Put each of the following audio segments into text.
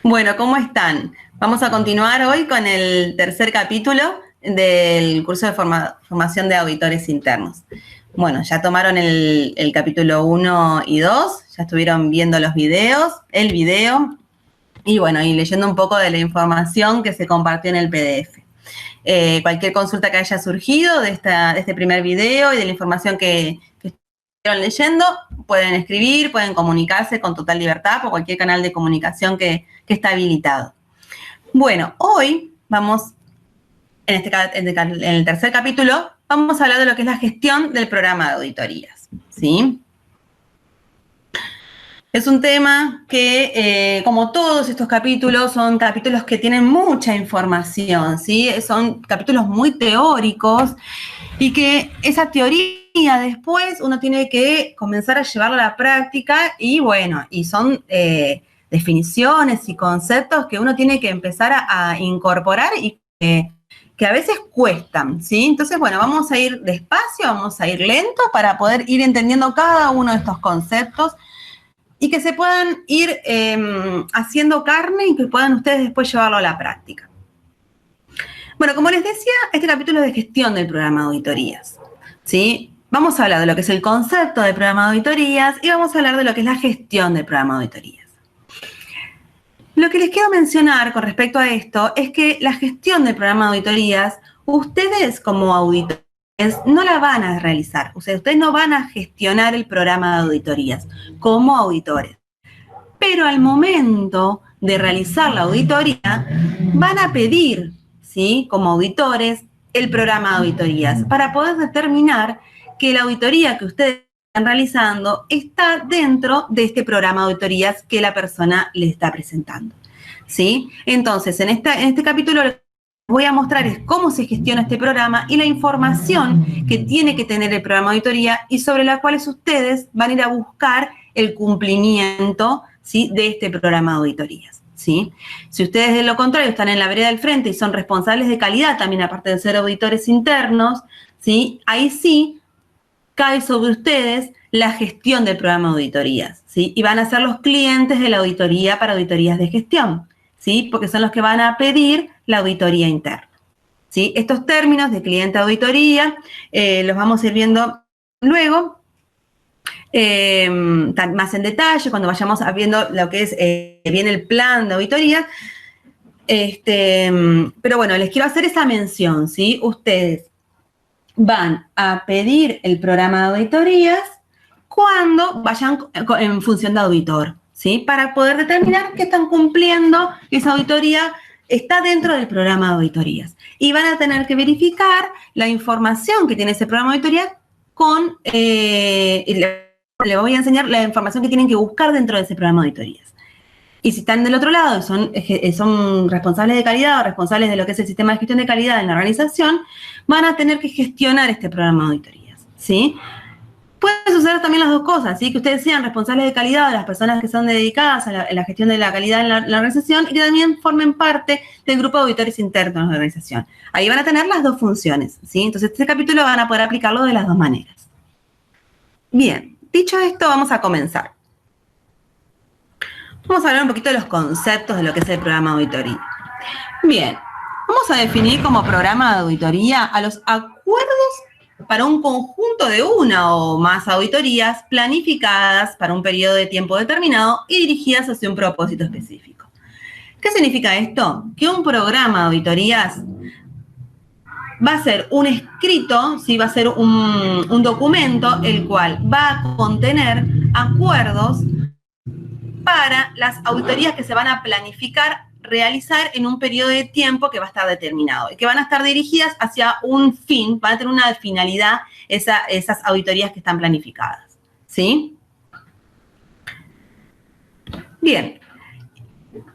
Bueno, ¿cómo están? Vamos a continuar hoy con el tercer capítulo del curso de formación de auditores internos. Bueno, ya tomaron el capítulo 1 y 2, ya estuvieron viendo los videos, el video, y bueno, y leyendo un poco de la información que se compartió en el PDF. Cualquier consulta que haya surgido de este primer video y de la información que estuvieron leyendo, pueden escribir, pueden comunicarse con total libertad por cualquier canal de comunicación que está habilitado. Bueno, hoy vamos, en el tercer capítulo, vamos a hablar de lo que es la gestión del programa de auditorías, ¿sí? Es un tema que, como todos estos capítulos, son capítulos que tienen mucha información, ¿sí? Son capítulos muy teóricos y que esa teoría después uno tiene que comenzar a llevarla a la práctica y bueno, y son definiciones y conceptos que uno tiene que empezar a incorporar y que a veces cuestan, ¿sí? Entonces, bueno, vamos a ir despacio, vamos a ir lento para poder ir entendiendo cada uno de estos conceptos y que se puedan ir haciendo carne y que puedan ustedes después llevarlo a la práctica. Bueno, como les decía, este capítulo es de gestión del programa de auditorías, ¿sí? Vamos a hablar de lo que es el concepto del programa de auditorías y vamos a hablar de lo que es la gestión del programa de auditorías. Lo que les quiero mencionar con respecto a esto es que la gestión del programa de auditorías, ustedes como auditores no la van a realizar. O sea, ustedes no van a gestionar el programa de auditorías como auditores. Pero al momento de realizar la auditoría, van a pedir, ¿sí?, como auditores, el programa de auditorías para poder determinar que la auditoría que ustedes están realizando está dentro de este programa de auditorías que la persona les está presentando, ¿sí? Entonces, en este capítulo voy a mostrar es cómo se gestiona este programa y la información que tiene que tener el programa de auditoría y sobre la cual ustedes van a ir a buscar el cumplimiento, ¿sí?, de este programa de auditorías, ¿sí? Si ustedes de lo contrario están en la vereda del frente y son responsables de calidad, también aparte de ser auditores internos, ¿sí?, ahí sí cae sobre ustedes la gestión del programa de auditorías, ¿sí? Y van a ser los clientes de la auditoría para auditorías de gestión, ¿sí? Porque son los que van a pedir la auditoría interna, ¿sí? Estos términos de cliente de auditoría los vamos a ir viendo luego, más en detalle, cuando vayamos viendo lo que es bien el plan de auditoría. Pero bueno, les quiero hacer esa mención, ¿sí? Ustedes van a pedir el programa de auditorías cuando vayan en función de auditor, ¿sí? Para poder determinar que están cumpliendo, que esa auditoría está dentro del programa de auditorías. Y van a tener que verificar la información que tiene ese programa de auditoría con, le voy a enseñar la información que tienen que buscar dentro de ese programa de auditorías. Y si están del otro lado, son responsables de calidad o responsables de lo que es el sistema de gestión de calidad en la organización, van a tener que gestionar este programa de auditorías, ¿sí? Puede suceder también las dos cosas, ¿sí? Que ustedes sean responsables de calidad de las personas que son dedicadas a la gestión de la calidad en la organización y que también formen parte del grupo de auditores internos de la organización. Ahí van a tener las dos funciones, ¿sí? Entonces, este capítulo van a poder aplicarlo de las dos maneras. Bien, dicho esto, vamos a comenzar. Vamos a hablar un poquito de los conceptos de lo que es el programa de auditoría. Bien, vamos a definir como programa de auditoría a los acuerdos para un conjunto de una o más auditorías planificadas para un periodo de tiempo determinado y dirigidas hacia un propósito específico. ¿Qué significa esto? Que un programa de auditorías va a ser un escrito, ¿sí? Va a ser un documento el cual va a contener acuerdos para las auditorías que se van a planificar realizar en un periodo de tiempo que va a estar determinado y que van a estar dirigidas hacia un fin, van a tener una finalidad esas auditorías que están planificadas, ¿sí? Bien,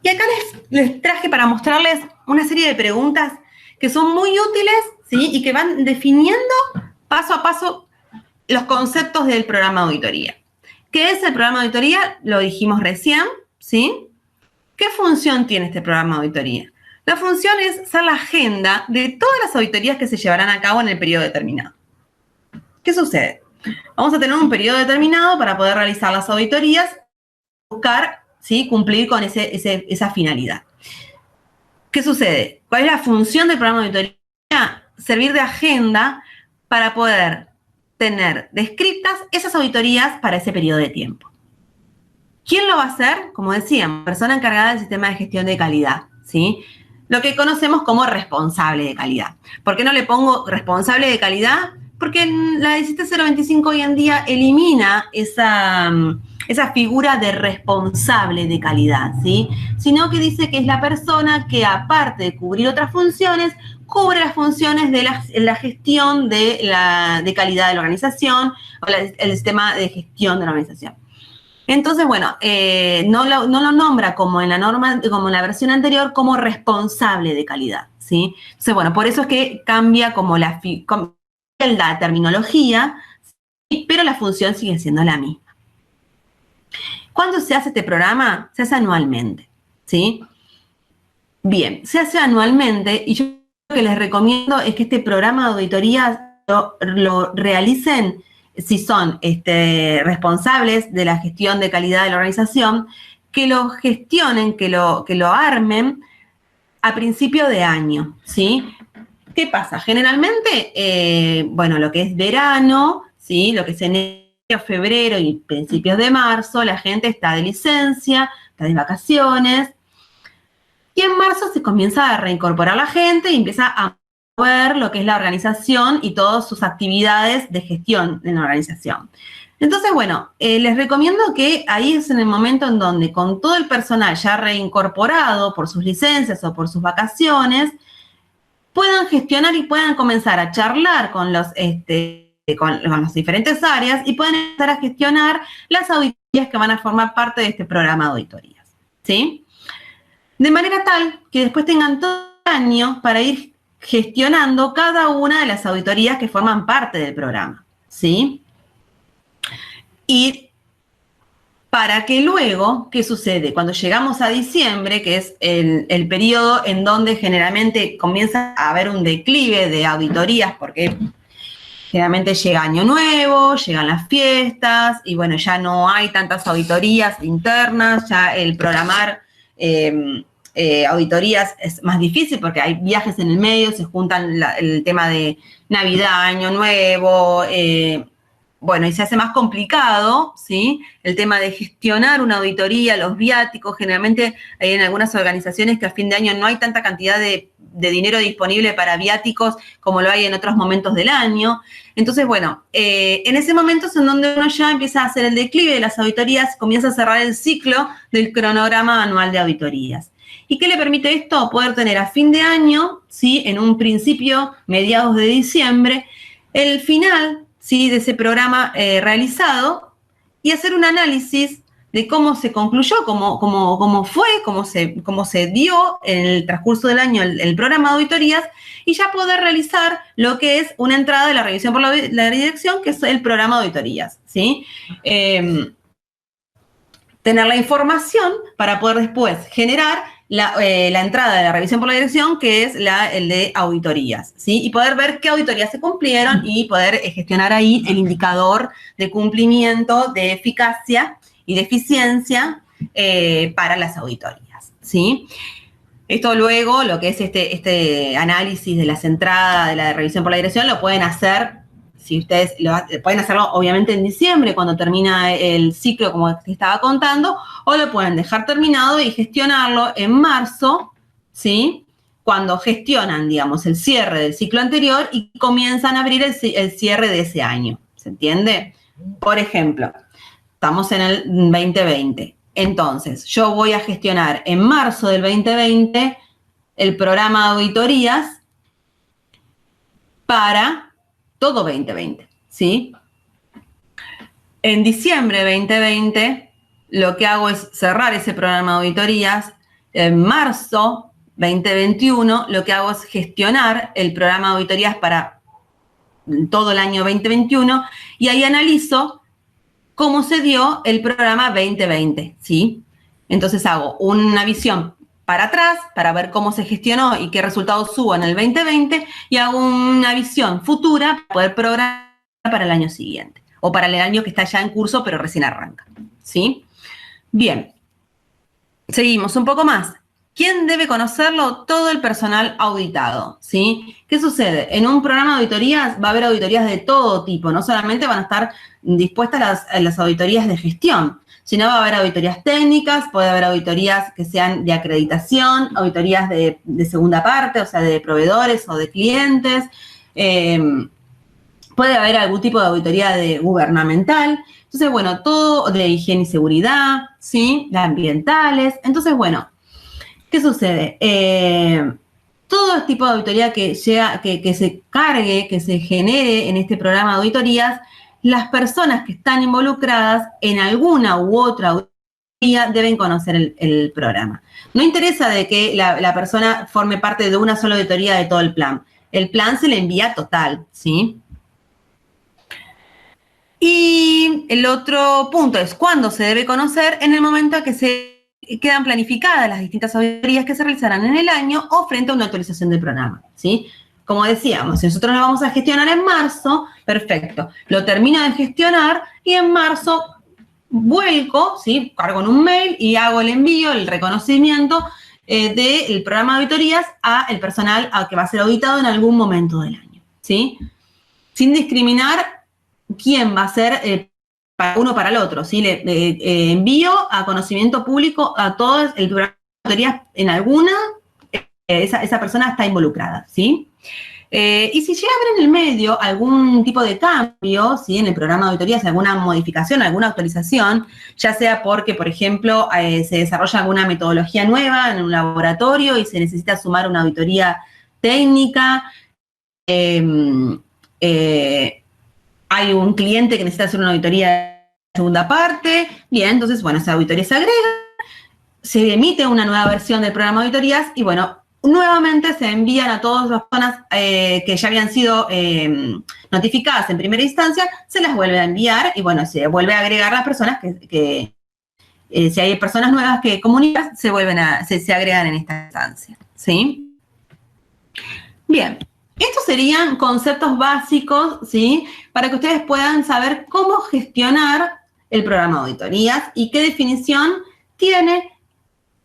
y acá les traje para mostrarles una serie de preguntas que son muy útiles, ¿sí? Y que van definiendo paso a paso los conceptos del programa de auditoría. ¿Qué es el programa de auditoría? Lo dijimos recién, ¿sí? ¿Qué función tiene este programa de auditoría? La función es ser la agenda de todas las auditorías que se llevarán a cabo en el periodo determinado. ¿Qué sucede? Vamos a tener un periodo determinado para poder realizar las auditorías, buscar ¿sí? Cumplir con esa finalidad. ¿Qué sucede? ¿Cuál es la función del programa de auditoría? Servir de agenda para poder tener descritas esas auditorías para ese periodo de tiempo. ¿Quién lo va a hacer? Como decíamos, persona encargada del sistema de gestión de calidad, ¿sí? Lo que conocemos como responsable de calidad. ¿Por qué no le pongo responsable de calidad? Porque la 17025 hoy en día elimina esa figura de responsable de calidad, ¿sí? Sino que dice que es la persona que, aparte de cubrir otras funciones, cubre las funciones de la gestión de calidad de la organización o el sistema de gestión de la organización. Entonces, bueno, no lo nombra como en la norma, como en la versión anterior, como responsable de calidad, ¿sí? Entonces, bueno, por eso es que cambia como la terminología, ¿sí? Pero la función sigue siendo la misma. ¿Cuándo se hace este programa? Se hace anualmente, ¿sí? Bien, se hace anualmente y yo lo que les recomiendo es que este programa de auditoría lo realicen si son responsables de la gestión de calidad de la organización, que lo gestionen, que lo armen a principio de año, ¿sí? ¿Qué pasa? Generalmente, bueno, lo que es verano, ¿sí? Lo que es enero, febrero y principios de marzo, la gente está de licencia, está de vacaciones, y en marzo se comienza a reincorporar la gente y empieza a mover lo que es la organización y todas sus actividades de gestión en la organización. Entonces, bueno, les recomiendo que ahí es en el momento en donde con todo el personal ya reincorporado por sus licencias o por sus vacaciones, puedan gestionar y puedan comenzar a charlar con las diferentes áreas y puedan empezar a gestionar las auditorías que van a formar parte de este programa de auditorías, ¿sí? De manera tal que después tengan todo el año para ir gestionando cada una de las auditorías que forman parte del programa, ¿sí? Y para que luego, ¿qué sucede? Cuando llegamos a diciembre, que es el periodo en donde generalmente comienza a haber un declive de auditorías, porque generalmente llega Año Nuevo, llegan las fiestas, y bueno, ya no hay tantas auditorías internas, ya el programar auditorías es más difícil porque hay viajes en el medio, se juntan el tema de Navidad, Año Nuevo, bueno, y se hace más complicado, ¿sí? El tema de gestionar una auditoría, los viáticos, generalmente hay en algunas organizaciones que a fin de año no hay tanta cantidad de dinero disponible para viáticos como lo hay en otros momentos del año. Entonces, bueno, en ese momento es en donde uno ya empieza a hacer el declive de las auditorías, comienza a cerrar el ciclo del cronograma anual de auditorías. ¿Y qué le permite esto? Poder tener a fin de año, ¿sí? En un principio, mediados de diciembre, el final, ¿sí? De ese programa realizado y hacer un análisis de cómo se concluyó, cómo fue, cómo se dio en el transcurso del año el programa de auditorías y ya poder realizar lo que es una entrada de la revisión por la dirección, que es el programa de auditorías, ¿sí? Tener la información para poder después generar la entrada de la revisión por la dirección, que es el de auditorías, ¿sí? Y poder ver qué auditorías se cumplieron y poder gestionar ahí el indicador de cumplimiento, de eficacia y de eficiencia para las auditorías, ¿sí? Esto luego, lo que es este análisis de las entradas de la revisión por la dirección, lo pueden hacer, si ustedes pueden hacerlo obviamente en diciembre, cuando termina el ciclo, como te estaba contando, o lo pueden dejar terminado y gestionarlo en marzo, ¿sí? Cuando gestionan, digamos, el cierre del ciclo anterior y comienzan a abrir el cierre de ese año, ¿se entiende? Por ejemplo, estamos en el 2020. Entonces, yo voy a gestionar en marzo del 2020 el programa de auditorías para todo 2020, ¿sí? En diciembre de 2020, lo que hago es cerrar ese programa de auditorías. En marzo 2021, lo que hago es gestionar el programa de auditorías para todo el año 2021 y ahí analizo cómo se dio el programa 2020, ¿sí? Entonces hago una visión para atrás para ver cómo se gestionó y qué resultados hubo en el 2020 y hago una visión futura para poder programar para el año siguiente o para el año que está ya en curso pero recién arranca, ¿sí? Bien. Seguimos un poco más. ¿Quién debe conocerlo? Todo el personal auditado, ¿sí? ¿Qué sucede? En un programa de auditorías va a haber auditorías de todo tipo, no solamente van a estar dispuestas las auditorías de gestión, sino va a haber auditorías técnicas, puede haber auditorías que sean de acreditación, auditorías de segunda parte, o sea, de proveedores o de clientes, puede haber algún tipo de auditoría gubernamental. Entonces, bueno, todo de higiene y seguridad, ¿sí? De ambientales. Entonces, bueno, ¿qué sucede? Todo tipo de auditoría que se cargue, que se genere en este programa de auditorías, las personas que están involucradas en alguna u otra auditoría deben conocer el programa. No interesa de que la persona forme parte de una sola auditoría de todo el plan. El plan se le envía total, ¿sí? Y el otro punto es cuándo se debe conocer, en el momento que se quedan planificadas las distintas auditorías que se realizarán en el año o frente a una actualización del programa, ¿sí? Como decíamos, si nosotros lo vamos a gestionar en marzo, perfecto, lo termino de gestionar y en marzo vuelco, ¿sí? Cargo en un mail y hago el envío, el reconocimiento del programa de auditorías al personal que va a ser auditado en algún momento del año, ¿sí? Sin discriminar quién va a ser para uno o para el otro, ¿sí? Le envío a conocimiento público a todos el programa de auditorías en alguna, esa persona está involucrada, ¿sí? Y si llega a haber en el medio algún tipo de cambio, ¿sí? En el programa de auditorías, alguna modificación, alguna actualización, ya sea porque, por ejemplo, se desarrolla alguna metodología nueva en un laboratorio y se necesita sumar una auditoría técnica, hay un cliente que necesita hacer una auditoría de segunda parte, bien, entonces, bueno, esa auditoría se agrega, se emite una nueva versión del programa de auditorías y, bueno, nuevamente se envían a todas las personas que ya habían sido notificadas en primera instancia, se las vuelve a enviar y, bueno, se vuelve a agregar las personas que si hay personas nuevas que comunican, se agregan en esta instancia, ¿sí? Bien. Estos serían conceptos básicos, ¿sí? Para que ustedes puedan saber cómo gestionar el programa de auditorías y qué definición tiene,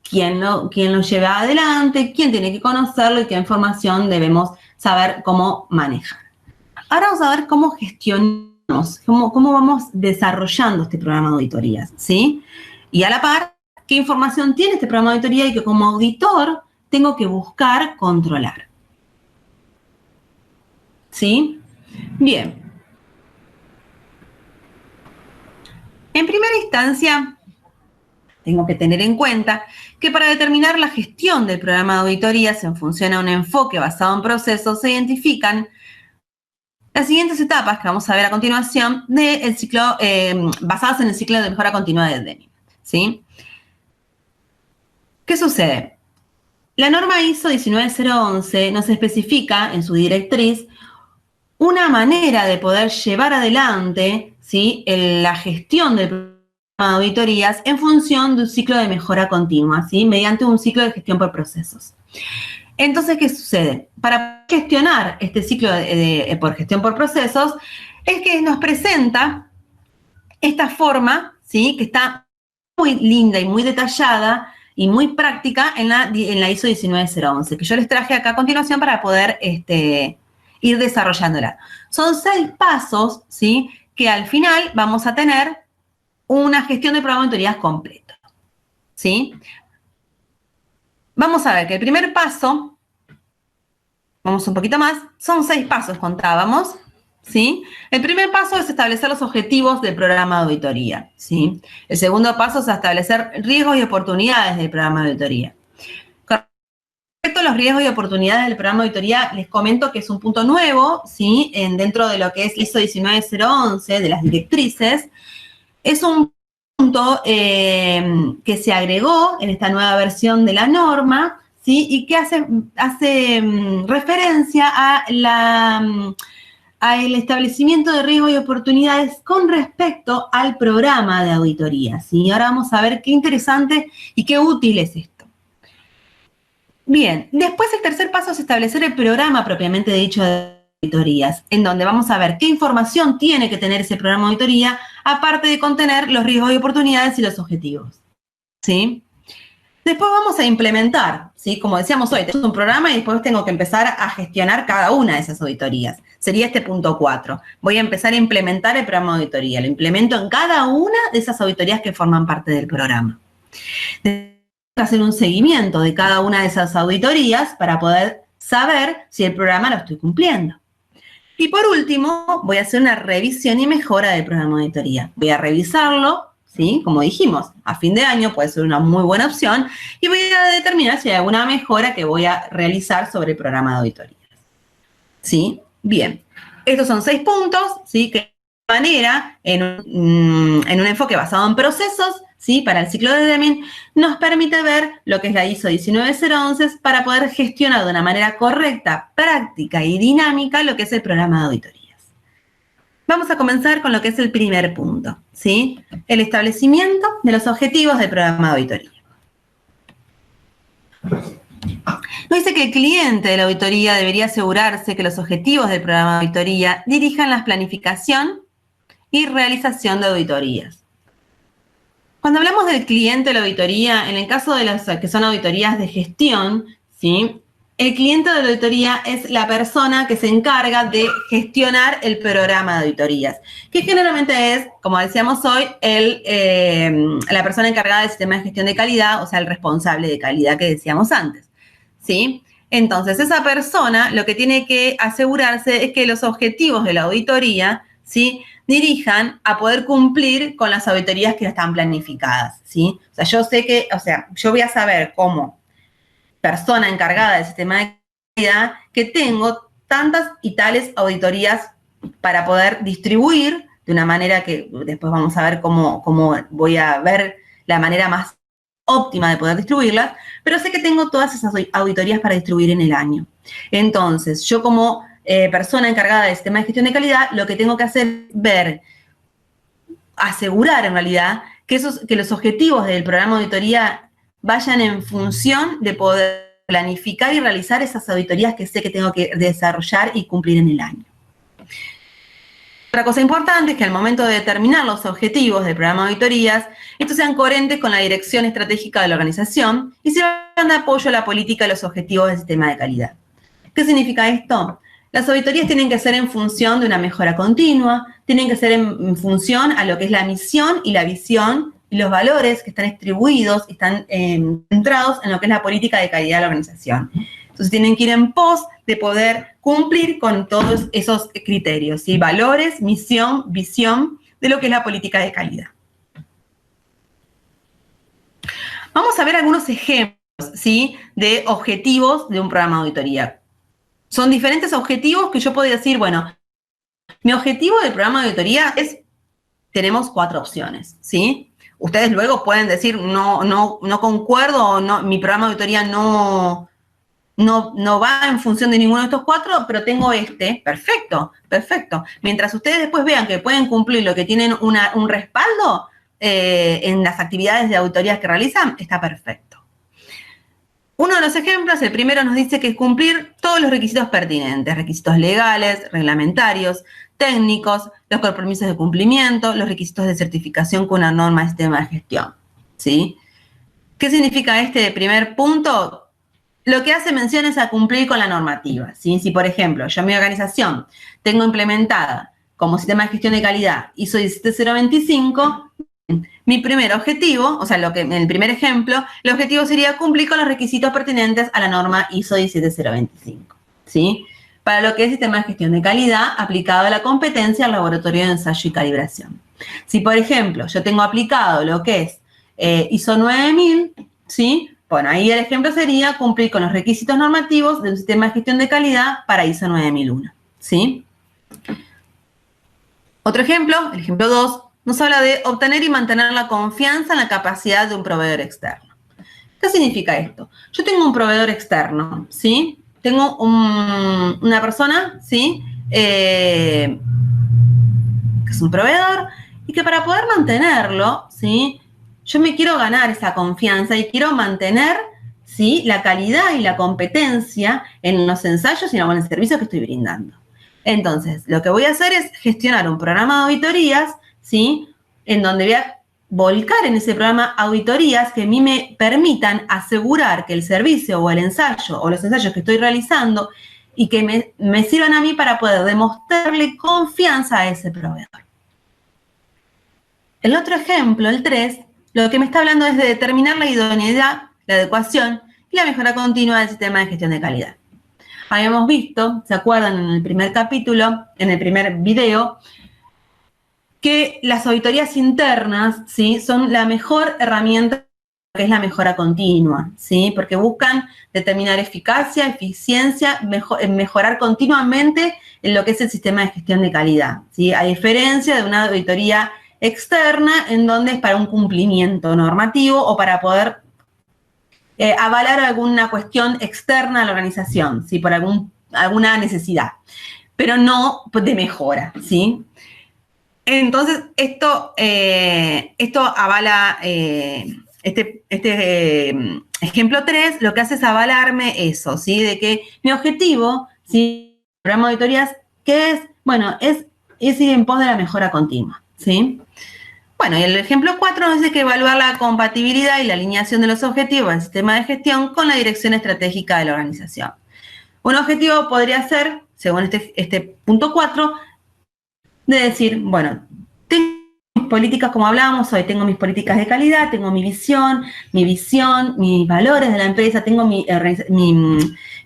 quién lo lleva adelante, quién tiene que conocerlo y qué información debemos saber cómo manejar. Ahora vamos a ver cómo gestionamos, cómo vamos desarrollando este programa de auditorías, ¿sí? Y a la par, qué información tiene este programa de auditoría y que como auditor tengo que buscar controlar. ¿Sí? Bien. En primera instancia, tengo que tener en cuenta que para determinar la gestión del programa de auditorías en función a un enfoque basado en procesos, se identifican las siguientes etapas que vamos a ver a continuación del ciclo, basadas en el ciclo de mejora continua de Deming, ¿sí? ¿Qué sucede? La norma ISO 19011 nos especifica en su directriz una manera de poder llevar adelante, ¿sí? La gestión del programa de auditorías en función de un ciclo de mejora continua, ¿sí? Mediante un ciclo de gestión por procesos. Entonces, ¿qué sucede? Para gestionar este ciclo por gestión por procesos, es que nos presenta esta forma, ¿sí? Que está muy linda y muy detallada y muy práctica en la ISO 19011, que yo les traje acá a continuación para poder ir desarrollándola. Son 6 pasos, ¿sí? Que al final vamos a tener una gestión de programa de auditorías completa, ¿sí? Vamos a ver que el primer paso, vamos un poquito más, son 6 pasos, contábamos, ¿sí? El primer paso es establecer los objetivos del programa de auditoría, ¿sí? El segundo paso es establecer riesgos y oportunidades del programa de auditoría. Respecto a los riesgos y oportunidades del programa de auditoría, les comento que es un punto nuevo, ¿sí? Dentro de lo que es ISO 19011, de las directrices, es un punto que se agregó en esta nueva versión de la norma, ¿sí? Y que hace referencia a el establecimiento de riesgos y oportunidades con respecto al programa de auditoría, ¿sí? Ahora vamos a ver qué interesante y qué útil es esto. Bien, después el tercer paso es establecer el programa propiamente dicho de auditorías, en donde vamos a ver qué información tiene que tener ese programa de auditoría, aparte de contener los riesgos y oportunidades y los objetivos, ¿sí? Después vamos a implementar, ¿sí? Como decíamos hoy, tenemos un programa y después tengo que empezar a gestionar cada una de esas auditorías. Sería este punto 4. Voy a empezar a implementar el programa de auditoría. Lo implemento en cada una de esas auditorías que forman parte del programa. Tengo que hacer un seguimiento de cada una de esas auditorías para poder saber si el programa lo estoy cumpliendo. Y por último, voy a hacer una revisión y mejora del programa de auditoría. Voy a revisarlo, ¿sí? Como dijimos, a fin de año puede ser una muy buena opción y voy a determinar si hay alguna mejora que voy a realizar sobre el programa de auditoría. ¿Sí? Bien. Estos son 6 puntos, ¿sí? Que de manera, en un enfoque basado en procesos, ¿sí? Para el ciclo de Deming, nos permite ver lo que es la ISO 19011 para poder gestionar de una manera correcta, práctica y dinámica lo que es el programa de auditorías. Vamos a comenzar con lo que es el primer punto, ¿sí? El establecimiento de los objetivos del programa de auditoría. Nos dice que el cliente de la auditoría debería asegurarse que los objetivos del programa de auditoría dirijan la planificación y realización de auditorías. Cuando hablamos del cliente de la auditoría, en el caso de las que son auditorías de gestión, ¿sí? El cliente de la auditoría es la persona que se encarga de gestionar el programa de auditorías, que generalmente es, como decíamos hoy, la persona encargada del sistema de gestión de calidad, o sea, el responsable de calidad que decíamos antes, ¿sí? Entonces, esa persona lo que tiene que asegurarse es que los objetivos de la auditoría, ¿sí? Dirijan a poder cumplir con las auditorías que están planificadas, ¿sí? O sea, yo voy a saber cómo persona encargada del sistema de calidad que tengo tantas y tales auditorías para poder distribuir de una manera que después vamos a ver cómo voy a ver la manera más óptima de poder distribuirlas, pero sé que tengo todas esas auditorías para distribuir en el año. Entonces, yo como persona encargada del sistema de gestión de calidad, lo que tengo que hacer es ver, asegurar en realidad que los objetivos del programa de auditoría vayan en función de poder planificar y realizar esas auditorías que sé que tengo que desarrollar y cumplir en el año. Otra cosa importante es que al momento de determinar los objetivos del programa de auditorías, estos sean coherentes con la dirección estratégica de la organización y sirvan de apoyo a la política y los objetivos del sistema de calidad. ¿Qué significa esto? Las auditorías tienen que ser en función de una mejora continua, tienen que ser en función a lo que es la misión y la visión y los valores que están distribuidos y están centrados en lo que es la política de calidad de la organización. Entonces tienen que ir en pos de poder cumplir con todos esos criterios, ¿sí? Valores, misión, visión de lo que es la política de calidad. Vamos a ver algunos ejemplos, ¿sí? De objetivos de un programa de auditoría. Son diferentes objetivos que yo podría decir, bueno, mi objetivo del programa de auditoría es, tenemos 4 opciones, ¿sí? Ustedes luego pueden decir, no concuerdo, o no, mi programa de auditoría no va en función de ninguno de estos 4, pero tengo perfecto, perfecto. Mientras ustedes después vean que pueden cumplir lo que tienen un respaldo en las actividades de auditorías que realizan, está perfecto. Uno de los ejemplos, el primero nos dice que es cumplir todos los requisitos pertinentes, requisitos legales, reglamentarios, técnicos, los compromisos de cumplimiento, los requisitos de certificación con una norma de sistema de gestión, ¿sí? ¿Qué significa este primer punto? Lo que hace mención es a cumplir con la normativa, ¿sí? Si, por ejemplo, yo en mi organización tengo implementada como sistema de gestión de calidad ISO 17025, mi primer objetivo, o sea, en el primer ejemplo, el objetivo sería cumplir con los requisitos pertinentes a la norma ISO 17025, ¿sí? Para lo que es sistema de gestión de calidad aplicado a la competencia al laboratorio de ensayo y calibración. Si, por ejemplo, yo tengo aplicado lo que es ISO 9000, ¿sí? Bueno, ahí el ejemplo sería cumplir con los requisitos normativos de un sistema de gestión de calidad para ISO 9001, ¿sí? Otro ejemplo, el ejemplo 2, nos habla de obtener y mantener la confianza en la capacidad de un proveedor externo. ¿Qué significa esto? Yo tengo un proveedor externo, ¿sí? Tengo una persona, ¿sí? Que es un proveedor y que para poder mantenerlo, ¿sí? Yo me quiero ganar esa confianza y quiero mantener, ¿sí? La calidad y la competencia en los ensayos y en el servicio que estoy brindando. Entonces, lo que voy a hacer es gestionar un programa de auditorías, ¿sí? En donde voy a volcar en ese programa auditorías que a mí me permitan asegurar que el servicio o el ensayo o los ensayos que estoy realizando y que me sirvan a mí para poder demostrarle confianza a ese proveedor. El otro ejemplo, el 3, lo que me está hablando es de determinar la idoneidad, la adecuación y la mejora continua del sistema de gestión de calidad. Habíamos visto, ¿se acuerdan en el primer capítulo, en el primer video, que las auditorías internas, ¿sí?, son la mejor herramienta que es la mejora continua, ¿sí?, porque buscan determinar eficacia, eficiencia, mejorar continuamente en lo que es el sistema de gestión de calidad, ¿sí?, a diferencia de una auditoría externa en donde es para un cumplimiento normativo o para poder avalar alguna cuestión externa a la organización, ¿sí?, por alguna necesidad, pero no de mejora, ¿sí? Entonces, esto avala, este ejemplo 3, lo que hace es avalarme eso, ¿sí? De que mi objetivo, ¿sí?, el programa de auditorías, ¿qué es? Bueno, es ir en pos de la mejora continua, ¿sí? Bueno, y el ejemplo 4 nos dice que evaluar la compatibilidad y la alineación de los objetivos del sistema de gestión con la dirección estratégica de la organización. Un objetivo podría ser, según este punto 4, de decir, bueno, tengo mis políticas, como hablábamos hoy, tengo mis políticas de calidad, tengo mi visión, mis valores de la empresa, tengo mi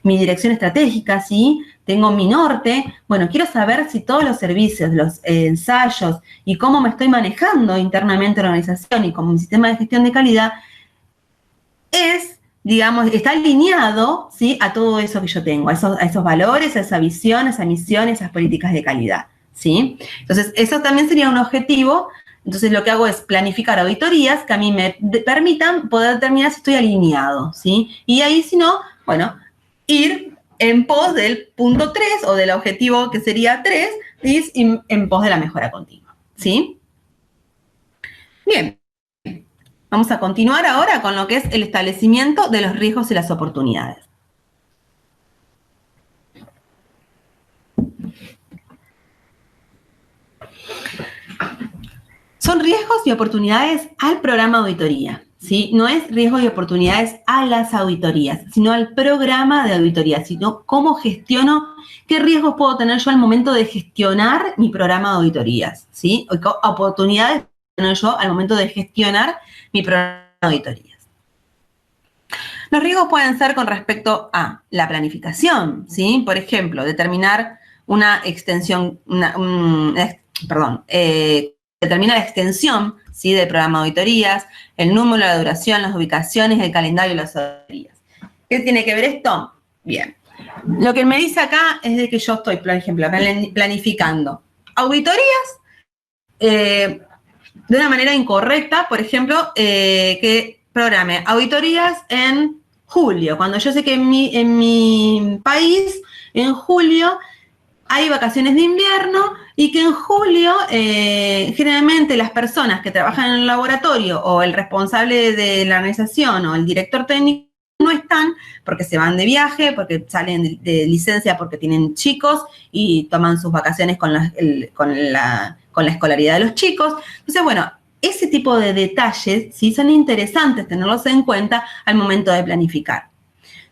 dirección estratégica, ¿sí? Tengo mi norte. Bueno, quiero saber si todos los servicios, los ensayos y cómo me estoy manejando internamente en la organización y con mi sistema de gestión de calidad digamos, está alineado, ¿sí?, a todo eso que yo tengo, a esos valores, a esa visión, a esa misión, a esas políticas de calidad, ¿sí? Entonces, eso también sería un objetivo. Entonces, lo que hago es planificar auditorías que a mí me permitan poder determinar si estoy alineado, ¿sí? Y ahí, si no, bueno, ir en pos del punto 3 o del objetivo que sería 3, es en pos de la mejora continua, ¿sí? Bien. Vamos a continuar ahora con lo que es el establecimiento de los riesgos y las oportunidades. Son riesgos y oportunidades al programa de auditoría, ¿sí? No es riesgos y oportunidades a las auditorías, sino al programa de auditoría, sino cómo gestiono, qué riesgos puedo tener yo al momento de gestionar mi programa de auditorías, ¿sí? O qué oportunidades puedo tener yo al momento de gestionar mi programa de auditorías. Los riesgos pueden ser con respecto a la planificación, ¿sí? Por ejemplo, determinar una extensión, determina la extensión, ¿sí?, del programa de auditorías, el número, la duración, las ubicaciones, el calendario y las auditorías. ¿Qué tiene que ver esto? Bien. Lo que me dice acá es de que yo estoy, por ejemplo, planificando auditorías de una manera incorrecta, por ejemplo, que programe auditorías en julio, cuando yo sé que en mi país, en julio, hay vacaciones de invierno y que en julio generalmente las personas que trabajan en el laboratorio o el responsable de la organización o el director técnico no están porque se van de viaje, porque salen de licencia porque tienen chicos y toman sus vacaciones con la escolaridad de los chicos. Entonces, bueno, ese tipo de detalles, ¿sí?, son interesantes tenerlos en cuenta al momento de planificar,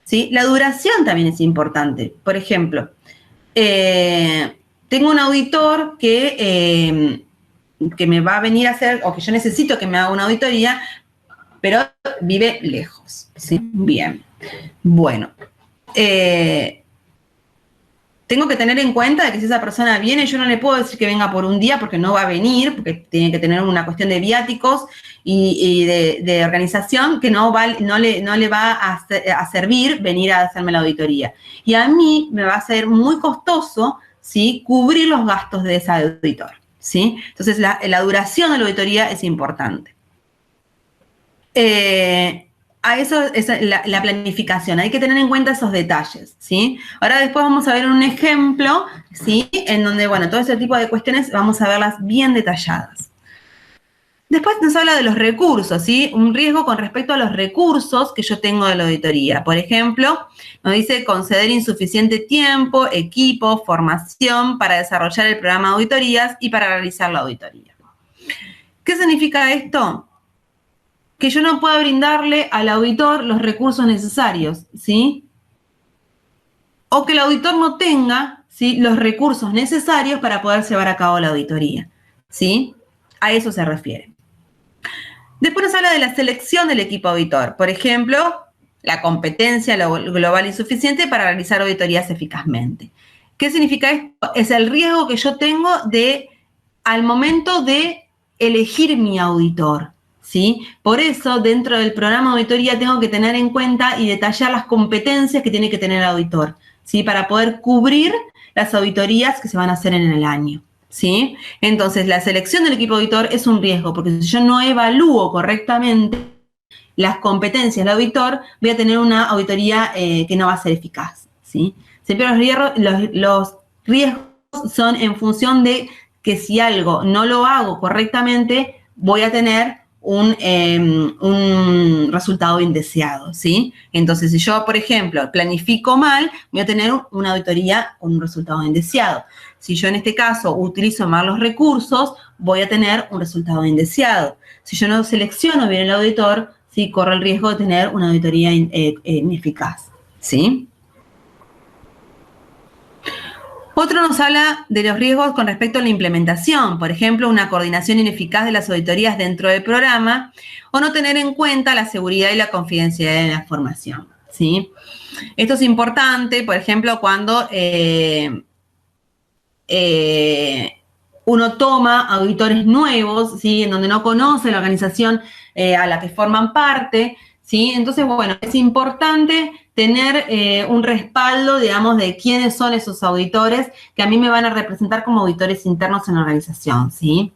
¿sí? La duración también es importante. Por ejemplo, tengo un auditor que me va a venir a hacer, o que yo necesito que me haga una auditoría, pero vive lejos, ¿sí? Bien. Bueno. Tengo que tener en cuenta de que si esa persona viene, yo no le puedo decir que venga por un día porque no va a venir, porque tiene que tener una cuestión de viáticos y de organización que no le va a servir venir a hacerme la auditoría. Y a mí me va a ser muy costoso, ¿sí?, cubrir los gastos de ese auditor, ¿sí? Entonces, la duración de la auditoría es importante. A eso es la planificación, hay que tener en cuenta esos detalles, ¿sí? Ahora después vamos a ver un ejemplo, ¿sí?, en donde, bueno, todo ese tipo de cuestiones vamos a verlas bien detalladas. Después nos habla de los recursos, ¿sí? Un riesgo con respecto a los recursos que yo tengo de la auditoría. Por ejemplo, nos dice conceder insuficiente tiempo, equipo, formación para desarrollar el programa de auditorías y para realizar la auditoría. ¿Qué significa esto? que yo no pueda brindarle al auditor los recursos necesarios, ¿sí? O que el auditor no tenga, ¿sí?, los recursos necesarios para poder llevar a cabo la auditoría, ¿sí? A eso se refiere. Después nos habla de la selección del equipo auditor. Por ejemplo, la competencia global y suficiente para realizar auditorías eficazmente. ¿Qué significa esto? Es el riesgo que yo tengo al momento de elegir mi auditor, ¿sí? Por eso, dentro del programa de auditoría tengo que tener en cuenta y detallar las competencias que tiene que tener el auditor, ¿sí? Para poder cubrir las auditorías que se van a hacer en el año, ¿sí? Entonces, la selección del equipo auditor es un riesgo, porque si yo no evalúo correctamente las competencias del auditor, voy a tener una auditoría que no va a ser eficaz, ¿sí? Siempre los riesgos son en función de que si algo no lo hago correctamente, voy a tener un resultado indeseado, ¿sí? Entonces, si yo, por ejemplo, planifico mal, voy a tener una auditoría con un resultado indeseado. Si yo en este caso utilizo mal los recursos, voy a tener un resultado indeseado. Si yo no selecciono bien el auditor, sí, corro el riesgo de tener una auditoría ineficaz, ¿sí? Otro nos habla de los riesgos con respecto a la implementación, por ejemplo, una coordinación ineficaz de las auditorías dentro del programa o no tener en cuenta la seguridad y la confidencialidad de la información, ¿sí? Esto es importante, por ejemplo, cuando uno toma auditores nuevos, ¿sí?, en donde no conoce la organización a la que forman parte, ¿sí? Entonces, bueno, es importante tener un respaldo, digamos, de quiénes son esos auditores que a mí me van a representar como auditores internos en la organización, ¿sí?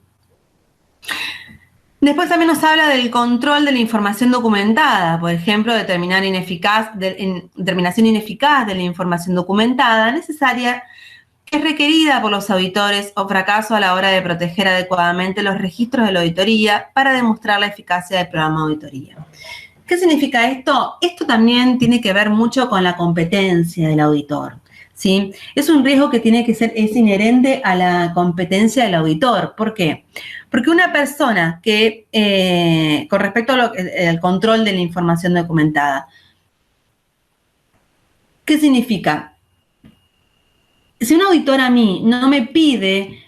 Después también nos habla del control de la información documentada, por ejemplo, determinación ineficaz de la información documentada necesaria que es requerida por los auditores o fracaso a la hora de proteger adecuadamente los registros de la auditoría para demostrar la eficacia del programa de auditoría. ¿Qué significa esto? Esto también tiene que ver mucho con la competencia del auditor, ¿sí? Es un riesgo que es inherente a la competencia del auditor. ¿Por qué? Porque una persona que, con respecto al control de la información documentada, ¿qué significa? Si un auditor a mí no me pide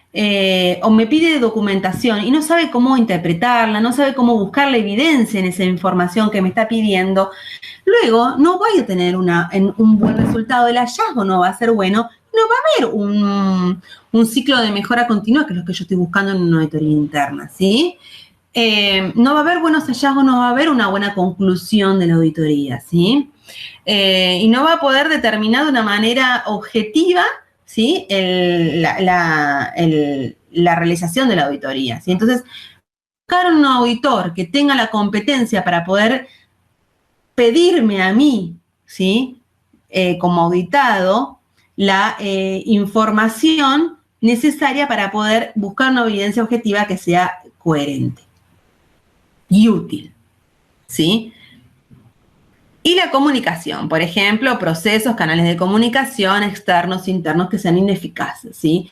o me pide documentación y no sabe cómo interpretarla, no sabe cómo buscar la evidencia en esa información que me está pidiendo, luego no voy a tener un buen resultado, el hallazgo no va a ser bueno, no va a haber un ciclo de mejora continua, que es lo que yo estoy buscando en una auditoría interna, ¿sí? No va a haber buenos hallazgos, no va a haber una buena conclusión de la auditoría, ¿sí? Y no va a poder determinar de una manera objetiva, ¿sí?, la realización de la auditoría, ¿sí? Entonces, buscar un auditor que tenga la competencia para poder pedirme a mí, ¿sí?, como auditado, la información necesaria para poder buscar una evidencia objetiva que sea coherente y útil, ¿sí? Y la comunicación, por ejemplo, procesos, canales de comunicación externos, internos que sean ineficaces, ¿sí?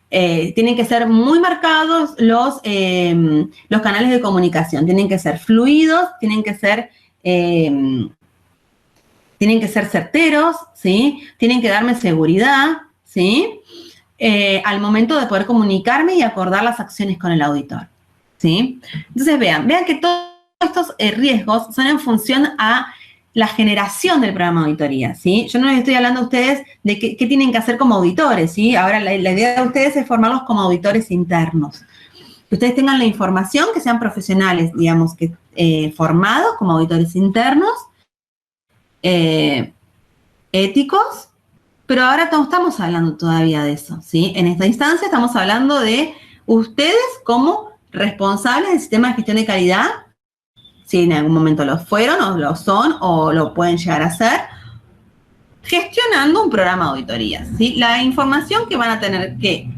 Tienen que ser muy marcados los canales de comunicación, tienen que ser fluidos, tienen que ser certeros, ¿sí? Tienen que darme seguridad, ¿sí? Al momento de poder comunicarme y acordar las acciones con el auditor, ¿sí? Entonces, vean que todos estos riesgos son en función a la generación del programa de auditoría, ¿sí? Yo no les estoy hablando a ustedes de qué tienen que hacer como auditores, ¿sí? Ahora, la idea de ustedes es formarlos como auditores internos. Que ustedes tengan la información, que sean profesionales, digamos, que formados como auditores internos, éticos, pero ahora no estamos hablando todavía de eso, ¿sí? En esta instancia estamos hablando de ustedes como responsables del sistema de gestión de calidad, si en algún momento lo fueron o lo son o lo pueden llegar a ser, gestionando un programa de auditoría, ¿sí? La información que van a tener que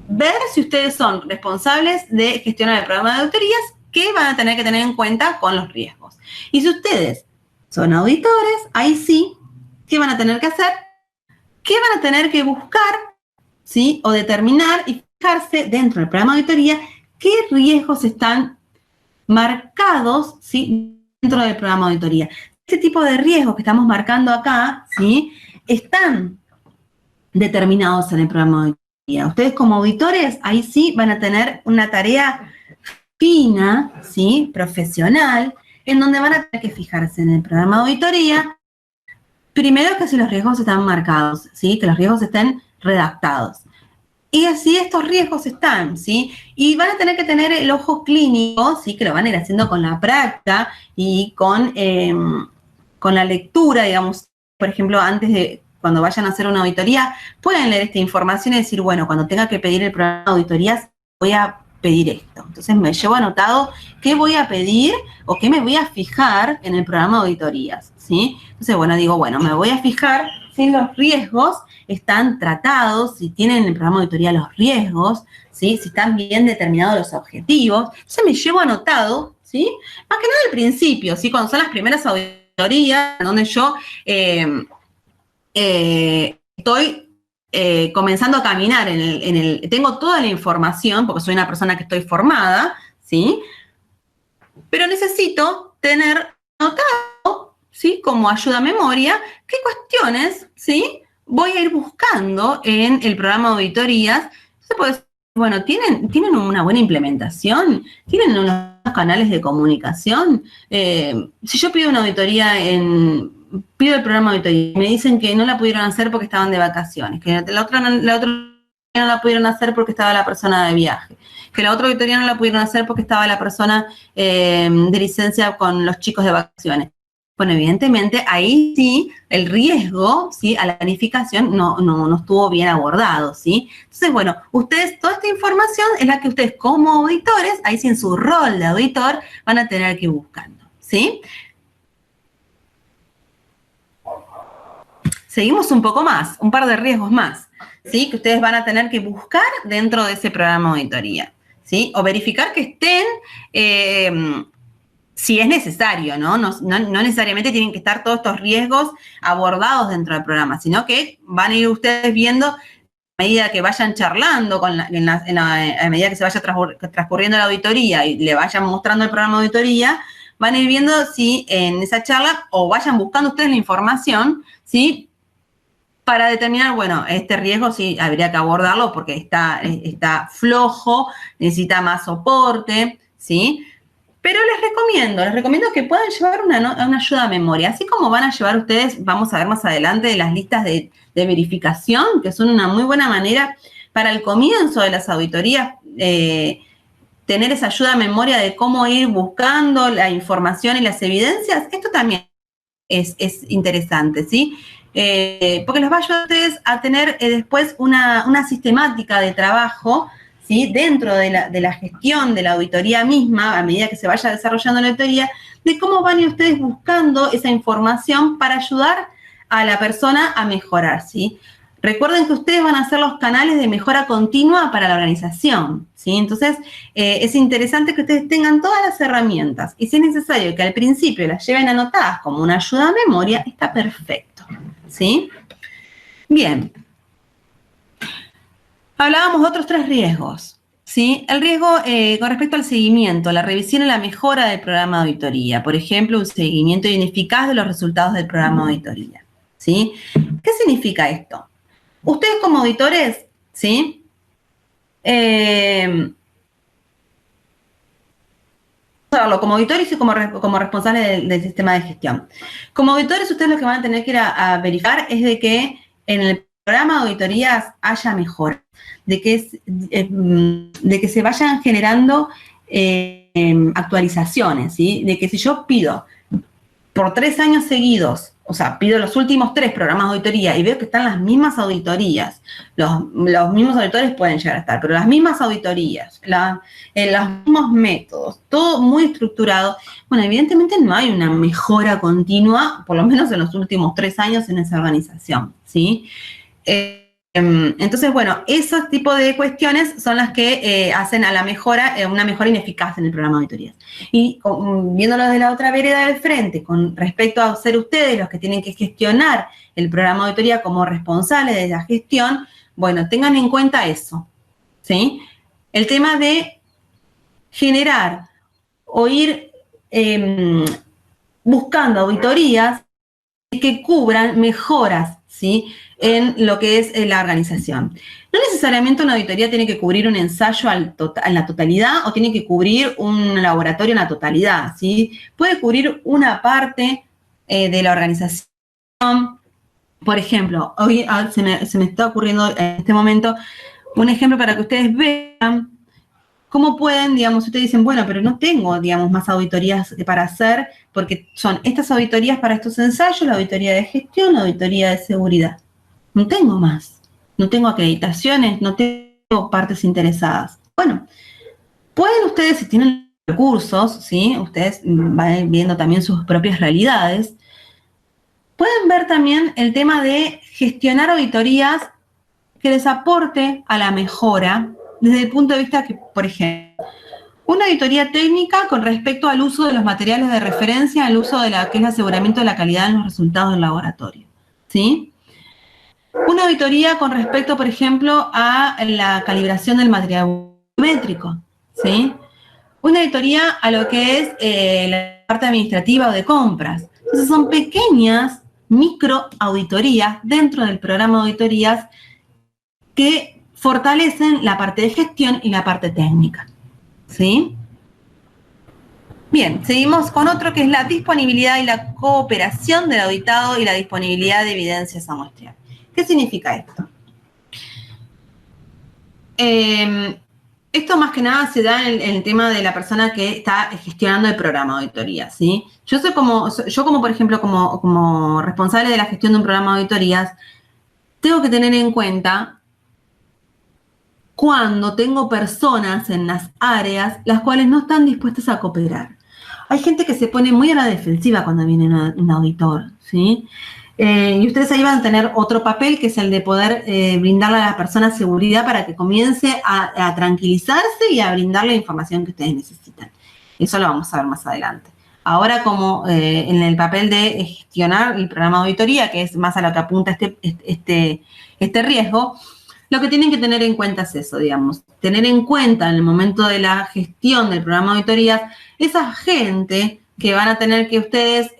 ver si ustedes son responsables de gestionar el programa de auditorías, que van a tener que tener en cuenta con los riesgos. Y si ustedes son auditores, ahí sí, ¿qué van a tener que hacer? ¿Qué van a tener que buscar, ¿sí?, o determinar y fijarse dentro del programa de auditoría qué riesgos están marcados, ¿sí?, dentro del programa de auditoría. Este tipo de riesgos que estamos marcando acá, ¿sí?, están determinados en el programa de auditoría. Ustedes como auditores, ahí sí van a tener una tarea fina, ¿sí?, profesional, en donde van a tener que fijarse en el programa de auditoría, primero que si los riesgos están marcados, ¿sí?, que los riesgos estén redactados. Y así estos riesgos están, ¿sí? Y van a tener que tener el ojo clínico, ¿sí?, que lo van a ir haciendo con la práctica y con la lectura, digamos, por ejemplo, antes de, cuando vayan a hacer una auditoría, pueden leer esta información y decir, bueno, cuando tenga que pedir el programa de auditorías, voy a pedir esto. Entonces me llevo anotado qué voy a pedir o qué me voy a fijar en el programa de auditorías, ¿sí? Entonces, bueno, digo, bueno, me voy a fijar si los riesgos están tratados, si tienen en el programa de auditoría los riesgos, ¿sí?, si están bien determinados los objetivos. Entonces me llevo anotado, ¿sí?, más que nada al principio, ¿sí?, cuando son las primeras auditorías, donde yo estoy comenzando a caminar tengo toda la información, porque soy una persona que estoy formada, ¿sí?, pero necesito tener anotado, ¿sí?, como ayuda a memoria, qué cuestiones, ¿sí?, voy a ir buscando en el programa de auditorías. Entonces, pues, bueno, ¿tienen una buena implementación? ¿Tienen unos canales de comunicación? Si yo pido una auditoría pido el programa de auditoría y me dicen que no la pudieron hacer porque estaban de vacaciones, que la otra no la pudieron hacer porque estaba la persona de viaje, que la otra auditoría no la pudieron hacer porque estaba la persona de licencia con los chicos de vacaciones. Bueno, evidentemente, ahí sí, el riesgo, ¿sí?, a la planificación no estuvo bien abordado, ¿sí? Entonces, bueno, ustedes, toda esta información es la que ustedes como auditores, ahí sí en su rol de auditor, van a tener que ir buscando, ¿sí? Seguimos un poco más, un par de riesgos más, ¿sí?, que ustedes van a tener que buscar dentro de ese programa de auditoría, ¿sí? O verificar que estén, si es necesario, ¿no? No necesariamente tienen que estar todos estos riesgos abordados dentro del programa, sino que van a ir ustedes viendo a medida que vayan charlando, a medida que se vaya transcurriendo la auditoría y le vayan mostrando el programa de auditoría, van a ir viendo si en esa charla, o vayan buscando ustedes la información, ¿sí?, para determinar, bueno, este riesgo sí habría que abordarlo porque está flojo, necesita más soporte, ¿sí? Pero les recomiendo que puedan llevar una ayuda a memoria, así como van a llevar ustedes, vamos a ver más adelante, las listas de verificación, que son una muy buena manera para el comienzo de las auditorías, tener esa ayuda a memoria de cómo ir buscando la información y las evidencias. Esto también es interesante, ¿sí? Porque los va a ayudar a ustedes a tener después una sistemática de trabajo, ¿sí?, dentro de la gestión de la auditoría misma, a medida que se vaya desarrollando la auditoría, de cómo van a ir ustedes buscando esa información para ayudar a la persona a mejorar, ¿sí? Recuerden que ustedes van a ser los canales de mejora continua para la organización, ¿sí? Entonces, es interesante que ustedes tengan todas las herramientas y si es necesario que al principio las lleven anotadas como una ayuda a memoria, está perfecto, ¿sí? Bien. Hablábamos de otros 3 riesgos, ¿sí? El riesgo con respecto al seguimiento, la revisión y la mejora del programa de auditoría. Por ejemplo, un seguimiento ineficaz de los resultados del programa de auditoría, ¿sí? ¿Qué significa esto? Ustedes como auditores, ¿sí? Como auditores y como responsables del sistema de gestión. Como auditores, ustedes lo que van a tener que ir a verificar es de que en el programa de auditorías haya mejora, de que se vayan generando actualizaciones, ¿sí? De que si yo pido por 3 años seguidos, o sea, pido los últimos 3 programas de auditoría y veo que están las mismas auditorías, los mismos auditores pueden llegar a estar, pero las mismas auditorías, los mismos métodos, todo muy estructurado, bueno, evidentemente no hay una mejora continua, por lo menos en los últimos 3 años en esa organización, ¿sí? Entonces, bueno, esos tipos de cuestiones son las que hacen a la mejora, una mejora ineficaz en el programa de auditorías. Y viéndolo de la otra vereda del frente, con respecto a ser ustedes los que tienen que gestionar el programa de auditoría como responsables de la gestión, bueno, tengan en cuenta eso, ¿sí? El tema de generar o ir buscando auditorías que cubran mejoras, ¿sí?, en lo que es la organización. No necesariamente una auditoría tiene que cubrir un ensayo en la totalidad o tiene que cubrir un laboratorio en la totalidad, ¿sí? Puede cubrir una parte de la organización. Por ejemplo, hoy se me está ocurriendo en este momento un ejemplo para que ustedes vean cómo pueden, digamos, ustedes dicen, bueno, pero no tengo, digamos, más auditorías para hacer, porque son estas auditorías para estos ensayos, la auditoría de gestión, la auditoría de seguridad. No tengo más, no tengo acreditaciones, no tengo partes interesadas. Bueno, pueden ustedes, si tienen recursos, ¿sí?, ustedes van viendo también sus propias realidades, pueden ver también el tema de gestionar auditorías que les aporte a la mejora desde el punto de vista que, por ejemplo, una auditoría técnica con respecto al uso de los materiales de referencia, al uso de que es el aseguramiento de la calidad en los resultados del laboratorio, ¿sí? Una auditoría con respecto, por ejemplo, a la calibración del material métrico, ¿sí? Una auditoría a lo que es la parte administrativa o de compras. Entonces son pequeñas micro auditorías dentro del programa de auditorías que fortalecen la parte de gestión y la parte técnica, ¿sí? Bien, seguimos con otro que es la disponibilidad y la cooperación del auditado y la disponibilidad de evidencias a muestrear. ¿Qué significa esto? Esto más que nada se da en el tema de la persona que está gestionando el programa de auditoría, ¿sí? Yo como por ejemplo, como responsable de la gestión de un programa de auditorías, tengo que tener en cuenta cuando tengo personas en las áreas las cuales no están dispuestas a cooperar. Hay gente que se pone muy a la defensiva cuando viene un auditor, ¿sí? Y ustedes ahí van a tener otro papel que es el de poder brindarle a la persona seguridad para que comience a tranquilizarse y a brindarle la información que ustedes necesitan. Eso lo vamos a ver más adelante. Ahora, como en el papel de gestionar el programa de auditoría, que es más a lo que apunta este riesgo, lo que tienen que tener en cuenta es eso, digamos, tener en cuenta en el momento de la gestión del programa de auditorías, esa gente que van a tener que ustedes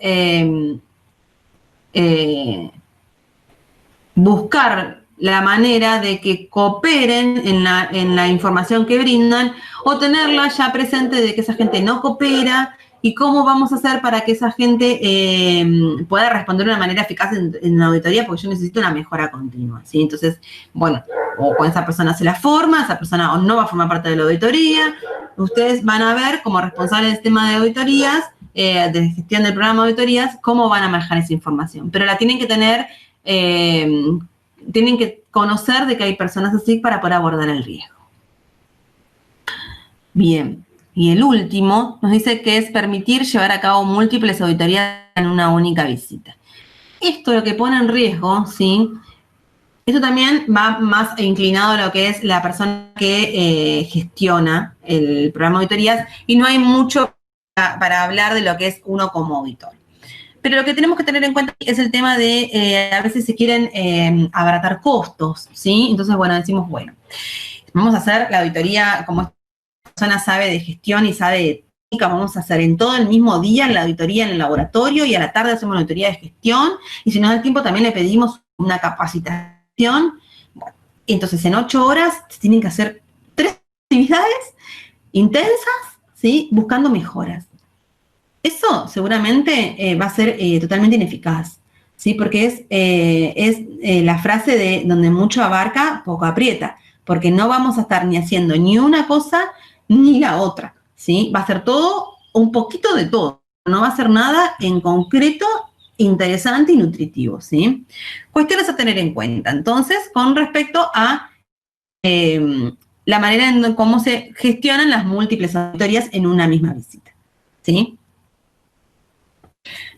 buscar la manera de que cooperen en la información que brindan o tenerla ya presente de que esa gente no coopera y cómo vamos a hacer para que esa gente pueda responder de una manera eficaz en la auditoría, porque yo necesito una mejora continua, ¿sí? Entonces, bueno, o con esa persona se la forma, esa persona o no va a formar parte de la auditoría. Ustedes van a ver, como responsables del tema de auditorías, de gestión del programa de auditorías, cómo van a manejar esa información. Pero la tienen que tener, tienen que conocer de que hay personas así para poder abordar el riesgo. Bien. Y el último nos dice que es permitir llevar a cabo múltiples auditorías en una única visita. Esto lo que pone en riesgo, ¿sí? Esto también va más inclinado a lo que es la persona que gestiona el programa de auditorías y no hay mucho para hablar de lo que es uno como auditor. Pero lo que tenemos que tener en cuenta es el tema de a veces se quieren abaratar costos, ¿sí? Entonces, bueno, decimos, bueno, vamos a hacer la auditoría como esta persona sabe de gestión y sabe de técnica, vamos a hacer en todo el mismo día la auditoría en el laboratorio y a la tarde hacemos la auditoría de gestión y si nos da el tiempo también le pedimos una capacitación. Bueno, entonces en 8 horas se tienen que hacer 3 actividades intensas, ¿sí? Buscando mejoras. Eso seguramente va a ser totalmente ineficaz, ¿sí? Porque es la frase de donde mucho abarca, poco aprieta, porque no vamos a estar ni haciendo ni una cosa ni la otra, ¿sí? Va a ser todo, un poquito de todo, no va a ser nada en concreto interesante y nutritivo, ¿sí? Cuestiones a tener en cuenta, entonces, con respecto a la manera en cómo se gestionan las múltiples auditorías en una misma visita, ¿sí?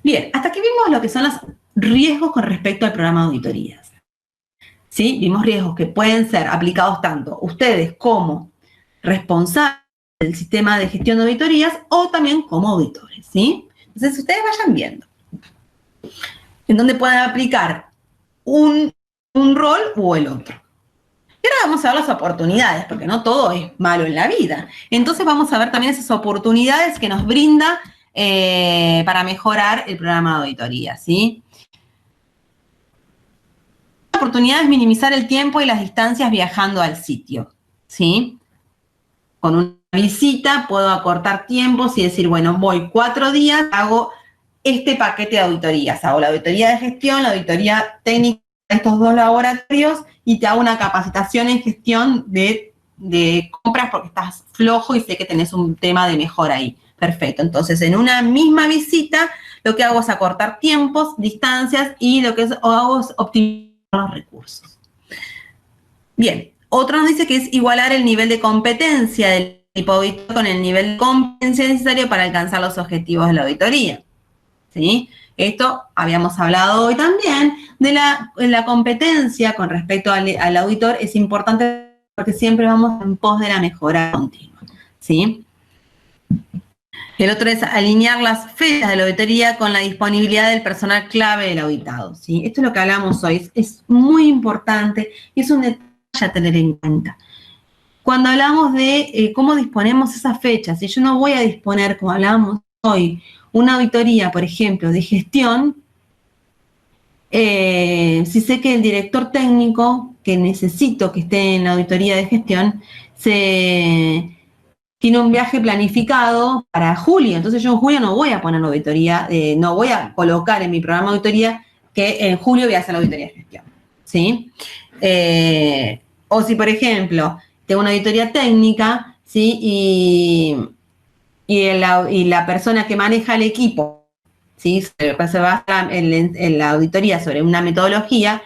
Bien, hasta aquí vimos lo que son los riesgos con respecto al programa de auditorías. ¿Sí? Vimos riesgos que pueden ser aplicados tanto ustedes como responsables del sistema de gestión de auditorías o también como auditores, ¿sí? Entonces, ustedes vayan viendo en dónde pueden aplicar un rol o el otro. Y ahora vamos a ver las oportunidades, porque no todo es malo en la vida. Entonces vamos a ver también esas oportunidades que nos brinda para mejorar el programa de auditoría, ¿sí? La oportunidad es minimizar el tiempo y las distancias viajando al sitio, ¿sí? Con una visita puedo acortar tiempos y decir, bueno, voy 4 días, hago este paquete de auditorías. Hago la auditoría de gestión, la auditoría técnica de estos 2 laboratorios y te hago una capacitación en gestión de compras porque estás flojo y sé que tenés un tema de mejora ahí. Perfecto. Entonces, en una misma visita, lo que hago es acortar tiempos, distancias y lo que hago es optimizar los recursos. Bien. Otro nos dice que es igualar el nivel de competencia del tipo auditor con el nivel de competencia necesario para alcanzar los objetivos de la auditoría. ¿Sí? Esto habíamos hablado hoy también de la competencia con respecto al auditor, es importante porque siempre vamos en pos de la mejora continua, ¿sí? El otro es alinear las fechas de la auditoría con la disponibilidad del personal clave del auditado, ¿sí? Esto es lo que hablamos hoy, es muy importante y es un detalle a tener en cuenta. Cuando hablamos de cómo disponemos esas fechas, si yo no voy a disponer, como hablábamos hoy, una auditoría, por ejemplo, de gestión, si sé que el director técnico que necesito que esté en la auditoría de gestión tiene un viaje planificado para julio, entonces yo en julio no voy a poner la auditoría, no voy a colocar en mi programa de auditoría que en julio voy a hacer la auditoría de gestión, ¿sí? O si, por ejemplo, tengo una auditoría técnica, ¿sí? Y la persona que maneja el equipo, ¿sí? Se basa en la auditoría sobre una metodología,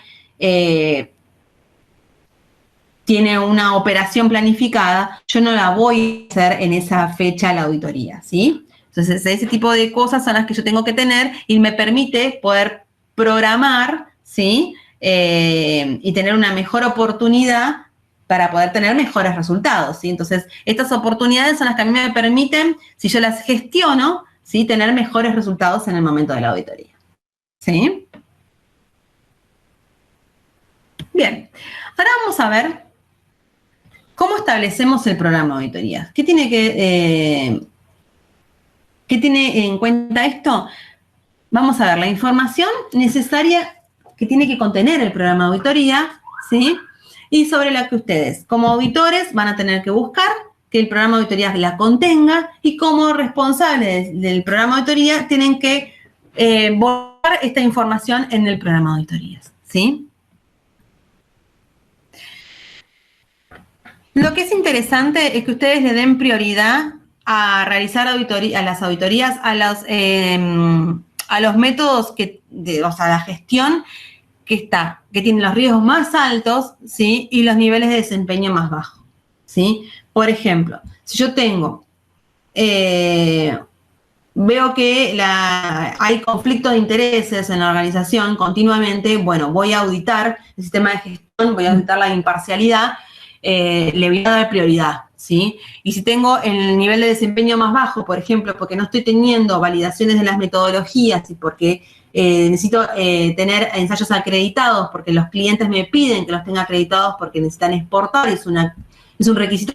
tiene una operación planificada, yo no la voy a hacer en esa fecha la auditoría, ¿sí? Entonces, ese tipo de cosas son las que yo tengo que tener y me permite poder programar, ¿sí? Y tener una mejor oportunidad para poder tener mejores resultados, ¿sí? Entonces, estas oportunidades son las que a mí me permiten, si yo las gestiono, ¿sí? Tener mejores resultados en el momento de la auditoría, ¿sí? Bien, ahora vamos a ver cómo establecemos el programa de auditorías. ¿Qué tiene en cuenta esto? Vamos a ver la información necesaria que tiene que contener el programa de auditoría, ¿sí? Y sobre la que ustedes, como auditores, van a tener que buscar que el programa de auditoría la contenga y como responsables del programa de auditoría tienen que borrar esta información en el programa de auditorías, ¿sí? Lo que es interesante es que ustedes le den prioridad a realizar las auditorías a los métodos o sea, la gestión que tiene los riesgos más altos, ¿sí? Y los niveles de desempeño más bajos, ¿sí? Por ejemplo, si yo veo que hay conflictos de intereses en la organización continuamente, bueno, voy a auditar el sistema de gestión, voy a auditar la imparcialidad, le voy a dar prioridad, ¿sí? Y si tengo el nivel de desempeño más bajo, por ejemplo, porque no estoy teniendo validaciones de las metodologías y porque necesito tener ensayos acreditados, porque los clientes me piden que los tenga acreditados porque necesitan exportar, es un requisito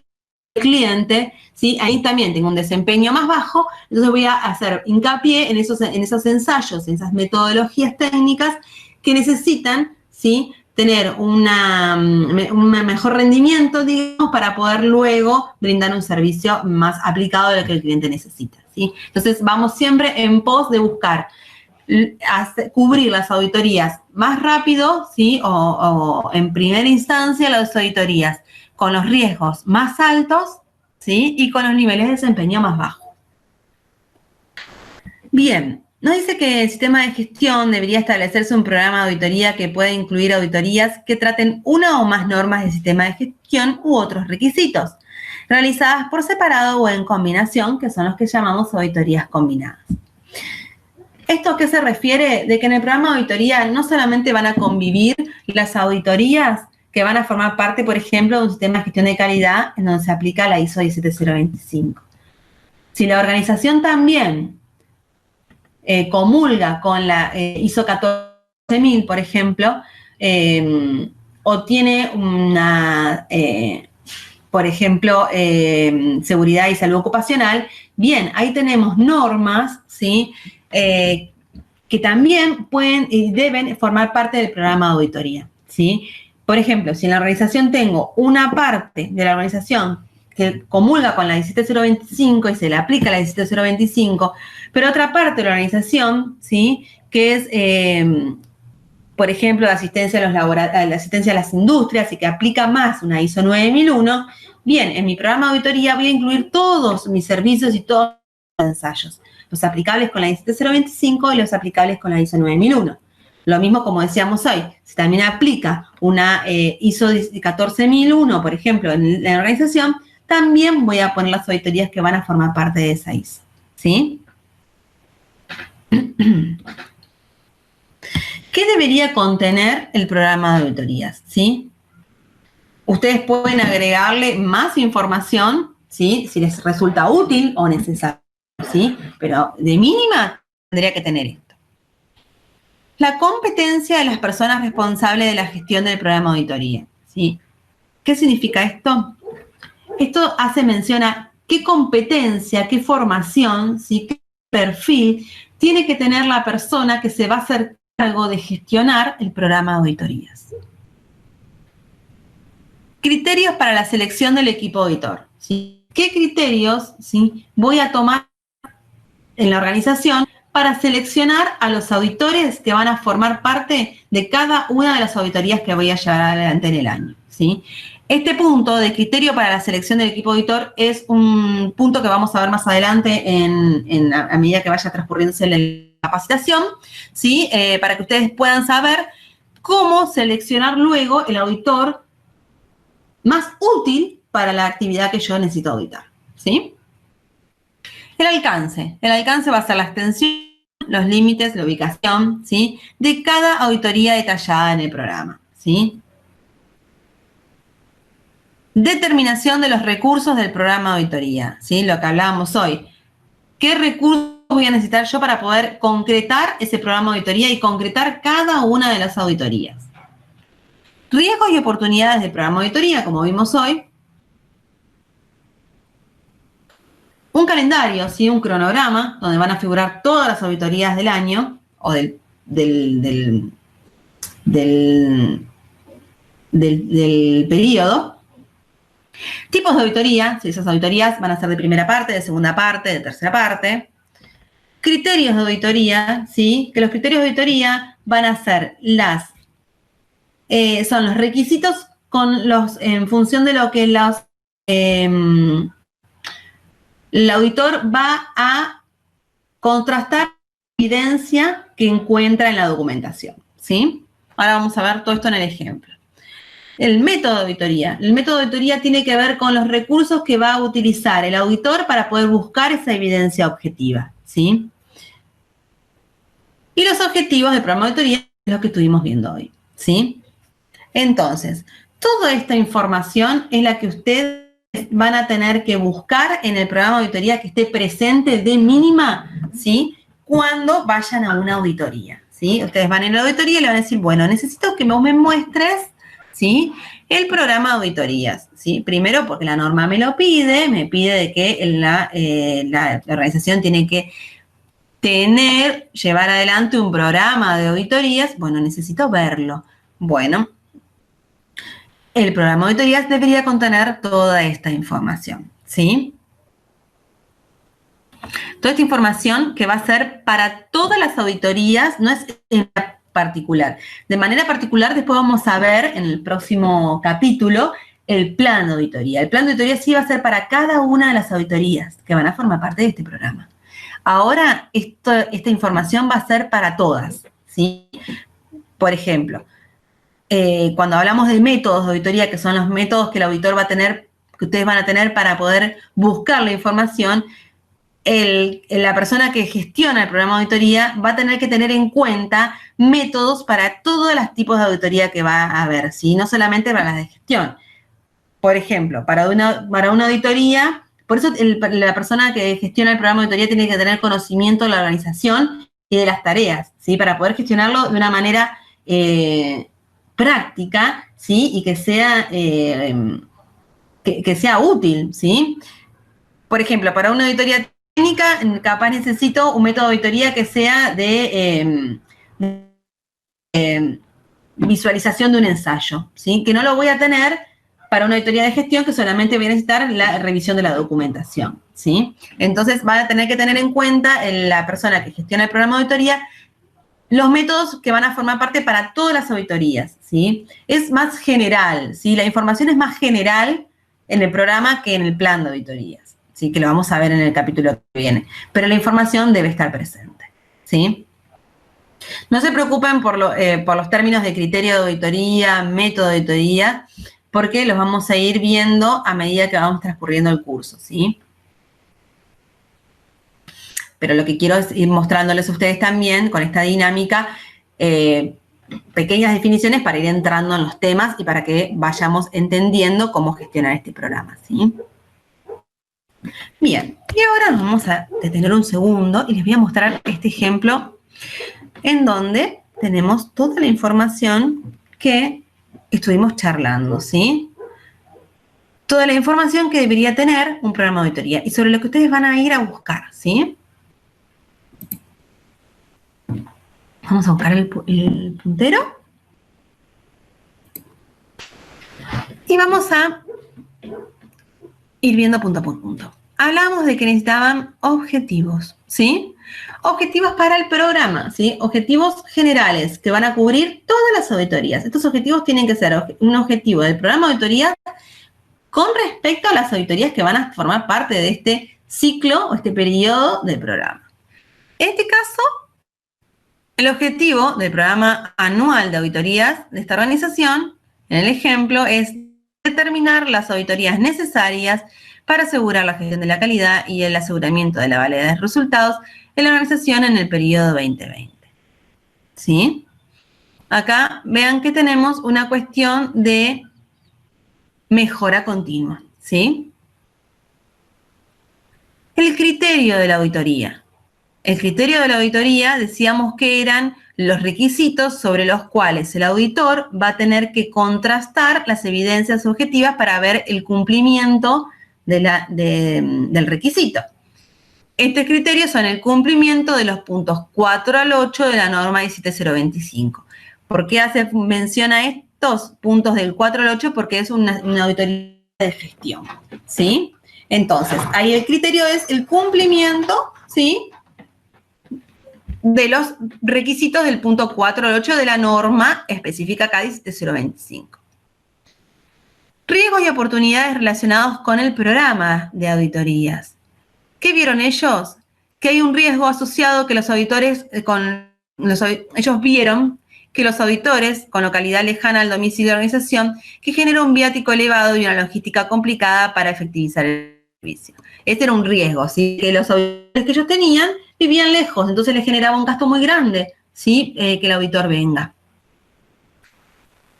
del cliente, ¿sí? Ahí también tengo un desempeño más bajo, entonces voy a hacer hincapié en esos ensayos, en esas metodologías técnicas que necesitan, ¿sí? Tener un mejor rendimiento, digamos, para poder luego brindar un servicio más aplicado de lo que el cliente necesita, ¿sí? Entonces, vamos siempre en pos de buscar cubrir las auditorías más rápido, ¿sí? O en primera instancia las auditorías con los riesgos más altos, ¿sí? Y con los niveles de desempeño más bajos. Bien. Nos dice que el sistema de gestión debería establecerse un programa de auditoría que pueda incluir auditorías que traten una o más normas del sistema de gestión u otros requisitos, realizadas por separado o en combinación, que son los que llamamos auditorías combinadas. ¿Esto a qué se refiere? De que en el programa de auditoría no solamente van a convivir las auditorías que van a formar parte, por ejemplo, de un sistema de gestión de calidad en donde se aplica la ISO 17025. Si la organización también comulga con la ISO 14000, por ejemplo, o tiene una, por ejemplo, seguridad y salud ocupacional, bien, ahí tenemos normas, ¿sí? Que también pueden y deben formar parte del programa de auditoría, ¿sí? Por ejemplo, si en la organización tengo una parte de la organización que comulga con la 17025 y se le aplica la 17025, pero otra parte de la organización, ¿sí? Que es, por ejemplo, la asistencia la asistencia a las industrias y que aplica más una ISO 9001, bien, en mi programa de auditoría voy a incluir todos mis servicios y todos los ensayos, los aplicables con la 17025 y los aplicables con la ISO 9001. Lo mismo como decíamos hoy, si también aplica una ISO 14001, por ejemplo, en la organización, también voy a poner las auditorías que van a formar parte de esa ISO, ¿sí? ¿Qué debería contener el programa de auditorías? ¿Sí? Ustedes pueden agregarle más información, ¿sí? Si les resulta útil o necesario, ¿sí? Pero de mínima tendría que tener esto. La competencia de las personas responsables de la gestión del programa de auditoría, ¿sí? ¿Qué significa esto? Esto hace mención a qué competencia, qué formación, ¿sí? Qué perfil tiene que tener la persona que se va a hacer cargo de gestionar el programa de auditorías. Criterios para la selección del equipo auditor, ¿sí? ¿Qué criterios, ¿sí? voy a tomar en la organización para seleccionar a los auditores que van a formar parte de cada una de las auditorías que voy a llevar adelante en el año, ¿sí? Este punto de criterio para la selección del equipo auditor es un punto que vamos a ver más adelante a medida que vaya transcurriéndose la capacitación, ¿sí? Para que ustedes puedan saber cómo seleccionar luego el auditor más útil para la actividad que yo necesito auditar, ¿sí? El alcance va a ser la extensión, los límites, la ubicación, ¿sí? De cada auditoría detallada en el programa, ¿sí? Determinación de los recursos del programa de auditoría, ¿sí? Lo que hablábamos hoy. ¿Qué recursos voy a necesitar yo para poder concretar ese programa de auditoría y concretar cada una de las auditorías? Riesgos y oportunidades del programa de auditoría, como vimos hoy. Un calendario, ¿sí? Un cronograma, donde van a figurar todas las auditorías del año o del periodo. Tipos de auditoría, si esas auditorías van a ser de primera parte, de segunda parte, de tercera parte. Criterios de auditoría, ¿sí? Que los criterios de auditoría van a ser son los requisitos en función de lo que el auditor va a contrastar la evidencia que encuentra en la documentación, ¿sí? Ahora vamos a ver todo esto en el ejemplo. El método de auditoría. El método de auditoría tiene que ver con los recursos que va a utilizar el auditor para poder buscar esa evidencia objetiva, ¿sí? Y los objetivos del programa de auditoría es lo que estuvimos viendo hoy, ¿sí? Entonces, toda esta información es la que ustedes van a tener que buscar en el programa de auditoría que esté presente de mínima, ¿sí? Cuando vayan a una auditoría, ¿sí? Ustedes van en la auditoría y le van a decir, bueno, necesito que me muestres, ¿sí? El programa de auditorías, ¿sí? Primero porque la norma me lo pide, me pide de que la organización tiene que llevar adelante un programa de auditorías. Bueno, necesito verlo. Bueno, el programa de auditorías debería contener toda esta información, ¿sí? Toda esta información que va a ser para todas las auditorías, no es en particular. De manera particular, después vamos a ver en el próximo capítulo el plan de auditoría. El plan de auditoría sí va a ser para cada una de las auditorías que van a formar parte de este programa. Ahora, esta información va a ser para todas, ¿sí? Por ejemplo, cuando hablamos de métodos de auditoría, que son los métodos que el auditor va a tener, que ustedes van a tener para poder buscar la información, la persona que gestiona el programa de auditoría va a tener que tener en cuenta métodos para todos los tipos de auditoría que va a haber, ¿sí? No solamente para las de gestión. Por ejemplo, para una auditoría, por eso la persona que gestiona el programa de auditoría tiene que tener conocimiento de la organización y de las tareas, ¿sí? Para poder gestionarlo de una manera práctica, ¿sí? Y que sea, que sea útil, ¿sí? Por ejemplo, para una auditoría técnica, capaz necesito un método de auditoría que sea de visualización de un ensayo, ¿sí? Que no lo voy a tener para una auditoría de gestión, que solamente voy a necesitar la revisión de la documentación, ¿sí? Entonces, van a tener que tener en cuenta la persona que gestiona el programa de auditoría los métodos que van a formar parte para todas las auditorías, ¿sí? Es más general, ¿sí? La información es más general en el programa que en el plan de auditorías, ¿sí? Que lo vamos a ver en el capítulo que viene. Pero la información debe estar presente, ¿sí? No se preocupen por los términos de criterio de auditoría, método de auditoría, porque los vamos a ir viendo a medida que vamos transcurriendo el curso, ¿sí? Pero lo que quiero es ir mostrándoles a ustedes también con esta dinámica pequeñas definiciones para ir entrando en los temas y para que vayamos entendiendo cómo gestionar este programa, ¿sí? Bien, y ahora nos vamos a detener un segundo y les voy a mostrar este ejemplo en donde tenemos toda la información que estuvimos charlando, ¿sí? Toda la información que debería tener un programa de auditoría y sobre lo que ustedes van a ir a buscar, ¿sí? Vamos a buscar el puntero. Y vamos a ir viendo punto por punto. Hablamos de que necesitaban objetivos, ¿sí? Objetivos para el programa, ¿sí? Objetivos generales que van a cubrir todas las auditorías. Estos objetivos tienen que ser un objetivo del programa de auditoría con respecto a las auditorías que van a formar parte de este ciclo o este periodo del programa. En este caso, el objetivo del programa anual de auditorías de esta organización, en el ejemplo, es determinar las auditorías necesarias para asegurar la gestión de la calidad y el aseguramiento de la validez de resultados en la organización en el periodo 2020. ¿Sí? Acá vean que tenemos una cuestión de mejora continua. ¿Sí? El criterio de la auditoría. El criterio de la auditoría decíamos que eran los requisitos sobre los cuales el auditor va a tener que contrastar las evidencias objetivas para ver el cumplimiento del requisito. Estos criterios son el cumplimiento de los puntos 4 al 8 de la norma 17025. ¿Por qué hace mención a estos puntos del 4 al 8? Porque es una auditoría de gestión, ¿sí? Entonces, ahí el criterio es el cumplimiento, ¿sí?, de los requisitos del punto 4 al 8 de la norma específica acá 17025. Riesgos y oportunidades relacionados con el programa de auditorías. ¿Qué vieron ellos? Que hay un riesgo asociado que los auditores, ellos vieron que los auditores con localidad lejana al domicilio de la organización, que genera un viático elevado y una logística complicada para efectivizar el servicio. Este era un riesgo, ¿sí? Que los auditores que ellos tenían vivían lejos, entonces les generaba un gasto muy grande, ¿sí? Que el auditor venga.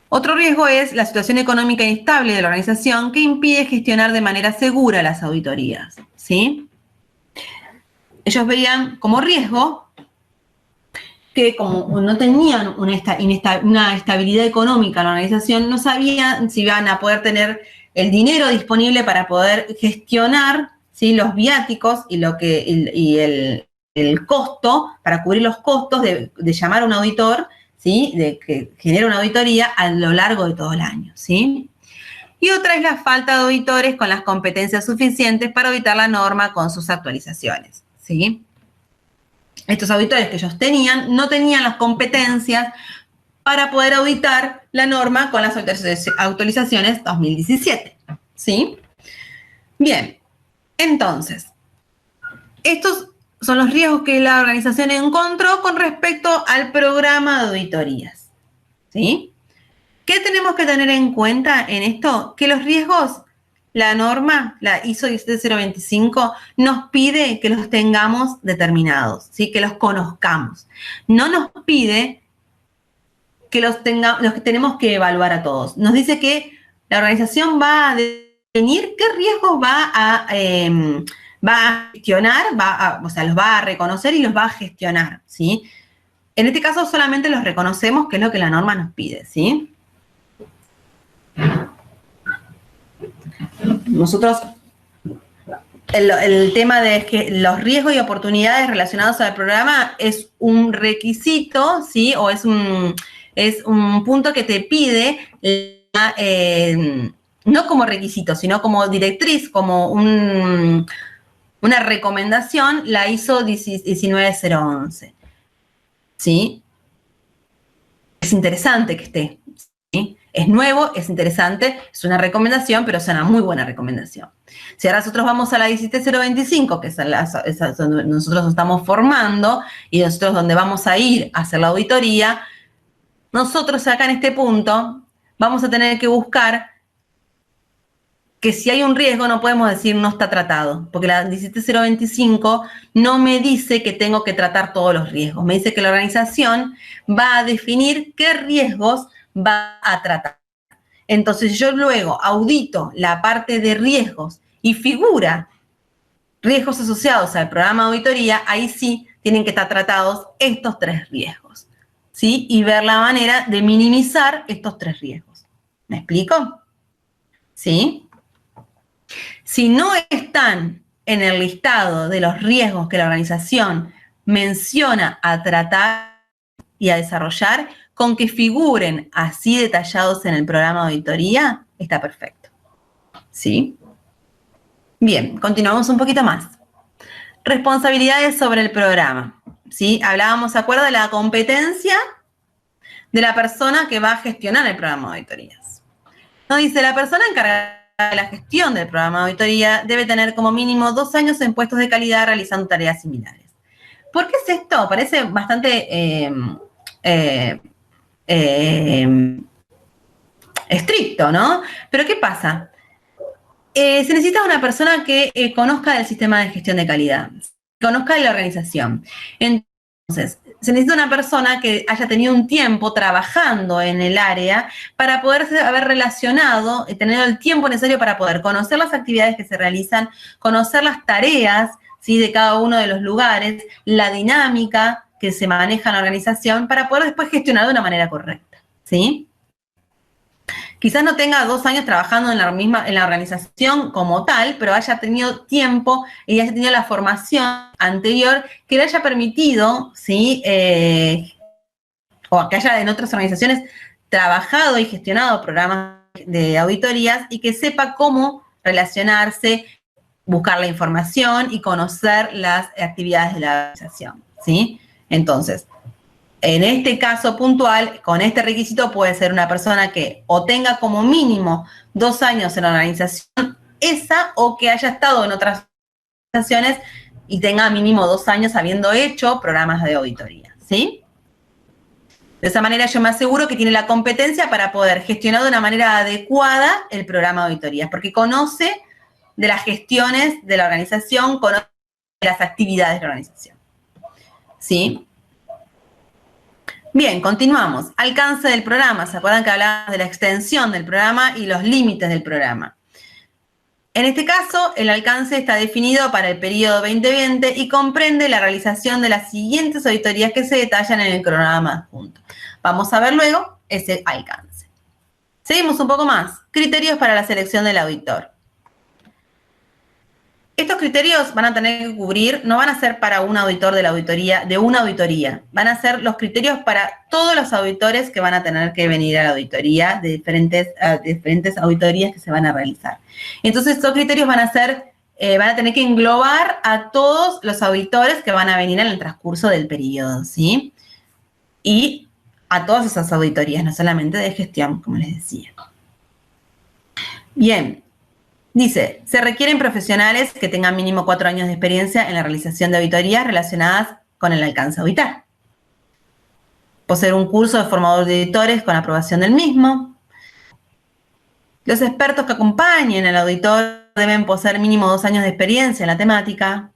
Otro riesgo es la situación económica inestable de la organización que impide gestionar de manera segura las auditorías, ¿sí? Ellos veían como riesgo que como no tenían una estabilidad económica en la organización, no sabían si iban a poder tener el dinero disponible para poder gestionar, ¿sí?, los viáticos y el costo, para cubrir los costos de llamar a un auditor, ¿sí?, de que genera una auditoría a lo largo de todo el año, ¿sí? Y otra es la falta de auditores con las competencias suficientes para auditar la norma con sus actualizaciones, ¿sí? Estos auditores que ellos tenían no tenían las competencias para poder auditar la norma con las actualizaciones 2017, ¿sí? Bien, entonces, estos son los riesgos que la organización encontró con respecto al programa de auditorías, ¿sí? ¿Qué tenemos que tener en cuenta en esto? Que los riesgos, la norma, la ISO 17025, nos pide que los tengamos determinados, ¿sí?, que los conozcamos. No nos pide que los tenemos que evaluar a todos. Nos dice que la organización va a definir qué riesgos va a gestionar, o sea, los va a reconocer y los va a gestionar, ¿sí? En este caso solamente los reconocemos, que es lo que la norma nos pide, ¿sí? nosotros, el tema de que los riesgos y oportunidades relacionados al programa es un requisito, ¿sí? O es un punto que te pide, no como requisito, sino como directriz, como una recomendación, la ISO 19011. ¿Sí? Es interesante que esté. ¿Sí? Es nuevo, es interesante, es una recomendación, pero es una muy buena recomendación. Si ahora nosotros vamos a la 17025, que es donde nosotros nos estamos formando y nosotros donde vamos a ir a hacer la auditoría, nosotros acá en este punto vamos a tener que buscar que si hay un riesgo no podemos decir no está tratado, porque la 17025 no me dice que tengo que tratar todos los riesgos, me dice que la organización va a definir qué riesgos va a tratar. Entonces yo luego audito la parte de riesgos y figura riesgos asociados al programa de auditoría, ahí sí tienen que estar tratados estos 3 riesgos, ¿sí? Y ver la manera de minimizar estos 3 riesgos. ¿Me explico? ¿Sí? Si no están en el listado de los riesgos que la organización menciona a tratar y a desarrollar, con que figuren así detallados en el programa de auditoría, está perfecto. ¿Sí? Bien, continuamos un poquito más. Responsabilidades sobre el programa. ¿Sí? Hablábamos, ¿se acuerda de la competencia de la persona que va a gestionar el programa de auditorías? Nos dice, la persona encargada de la gestión del programa de auditoría debe tener como mínimo 2 años en puestos de calidad realizando tareas similares. ¿Por qué es esto? Parece bastante estricto, ¿no? Pero ¿qué pasa? Se necesita una persona que conozca del sistema de gestión de calidad, conozca de la organización. Entonces, se necesita una persona que haya tenido un tiempo trabajando en el área para poderse haber relacionado y tener el tiempo necesario para poder conocer las actividades que se realizan, conocer las tareas, ¿sí? De cada uno de los lugares, la dinámica que se maneja en la organización para poder después gestionar de una manera correcta, ¿sí? Quizás no tenga 2 años trabajando en la organización como tal, pero haya tenido tiempo y haya tenido la formación anterior que le haya permitido, ¿sí? O que haya en otras organizaciones trabajado y gestionado programas de auditorías y que sepa cómo relacionarse, buscar la información y conocer las actividades de la organización, ¿sí? Entonces, en este caso puntual, con este requisito puede ser una persona que o tenga como mínimo 2 años en la organización esa o que haya estado en otras organizaciones y tenga mínimo 2 años habiendo hecho programas de auditoría, ¿sí? De esa manera yo me aseguro que tiene la competencia para poder gestionar de una manera adecuada el programa de auditorías, porque conoce de las gestiones de la organización, conoce de las actividades de la organización, ¿sí? Bien, continuamos. Alcance del programa. ¿Se acuerdan que hablábamos de la extensión del programa y los límites del programa? En este caso, el alcance está definido para el periodo 2020 y comprende la realización de las siguientes auditorías que se detallan en el cronograma adjunto. Vamos a ver luego ese alcance. Seguimos un poco más. Criterios para la selección del auditor. Estos criterios van a tener que cubrir, no van a ser para un auditor de la auditoría, de una auditoría, van a ser los criterios para todos los auditores que van a tener que venir a la auditoría de diferentes auditorías que se van a realizar. Entonces, estos criterios van a tener que englobar a todos los auditores que van a venir en el transcurso del periodo, ¿sí? Y a todas esas auditorías, no solamente de gestión, como les decía. Bien. Dice, se requieren profesionales que tengan mínimo 4 años de experiencia en la realización de auditorías relacionadas con el alcance a auditar. Poseer un curso de formador de auditores con aprobación del mismo. Los expertos que acompañen al auditor deben poseer mínimo 2 años de experiencia en la temática.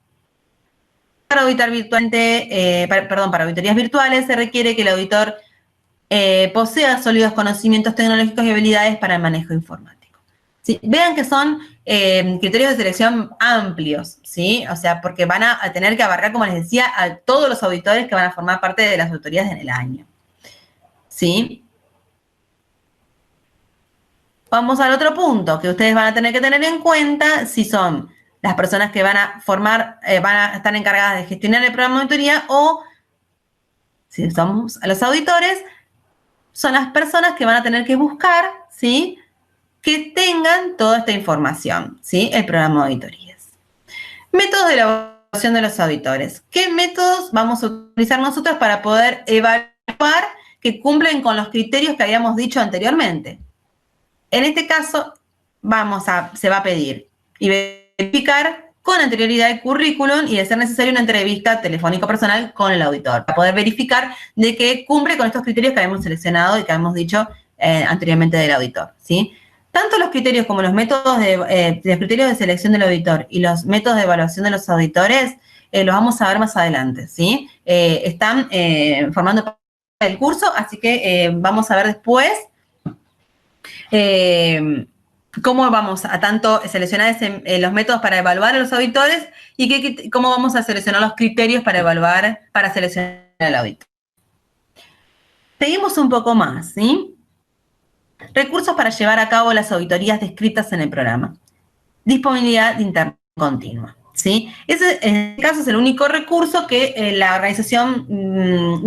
Para auditar virtualmente, para auditorías virtuales se requiere que el auditor posea sólidos conocimientos tecnológicos y habilidades para el manejo informático. ¿Sí? Vean que son criterios de selección amplios, ¿sí? O sea, porque van a tener que abarcar, como les decía, a todos los auditores que van a formar parte de las auditorías en el año, ¿sí? vamos al otro punto que ustedes van a tener que tener en cuenta si son las personas que van a formar, van a estar encargadas de gestionar el programa de auditoría o si somos los auditores, son las personas que van a tener que buscar, ¿sí?, que tengan toda esta información, ¿sí?, el programa de auditorías. Métodos de evaluación de los auditores. ¿Qué métodos vamos a utilizar nosotros para poder evaluar que cumplen con los criterios que habíamos dicho anteriormente? En este caso, se va a pedir y verificar con anterioridad el currículum y de ser necesario una entrevista telefónica personal con el auditor para poder verificar de que cumple con estos criterios que habíamos seleccionado y que habíamos dicho anteriormente del auditor, ¿sí? Tanto los criterios como los métodos los criterios de selección del auditor y los métodos de evaluación de los auditores los vamos a ver más adelante, ¿sí? Están formando parte del curso, así que vamos a ver después cómo vamos a tanto seleccionar los métodos para evaluar a los auditores y cómo vamos a seleccionar los criterios para evaluar, para seleccionar al auditor. Seguimos un poco más, ¿sí? Recursos para llevar a cabo las auditorías descritas en el programa. Disponibilidad de internet continua, ¿sí? Ese, en este caso, es el único recurso que la organización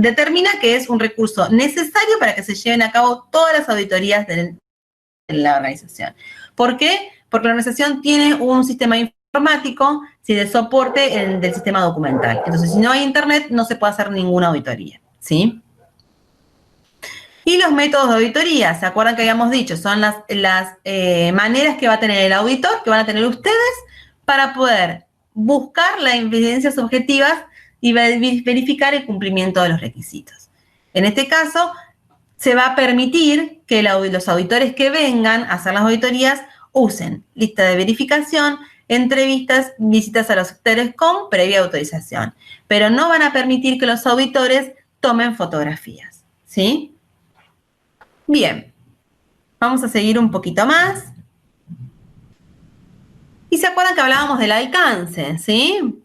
determina que es un recurso necesario para que se lleven a cabo todas las auditorías de la organización. ¿Por qué? Porque la organización tiene un sistema informático de soporte del sistema documental. Entonces, si no hay internet, no se puede hacer ninguna auditoría, ¿sí? Y los métodos de auditoría, ¿se acuerdan que habíamos dicho? Son las maneras que va a tener el auditor, que van a tener ustedes, para poder buscar las evidencias objetivas y verificar el cumplimiento de los requisitos. En este caso, se va a permitir que los auditores que vengan a hacer las auditorías usen lista de verificación, entrevistas, visitas a los sectores con previa autorización. Pero no van a permitir que los auditores tomen fotografías, ¿sí? Bien, vamos a seguir un poquito más. Y se acuerdan que hablábamos del alcance, ¿sí?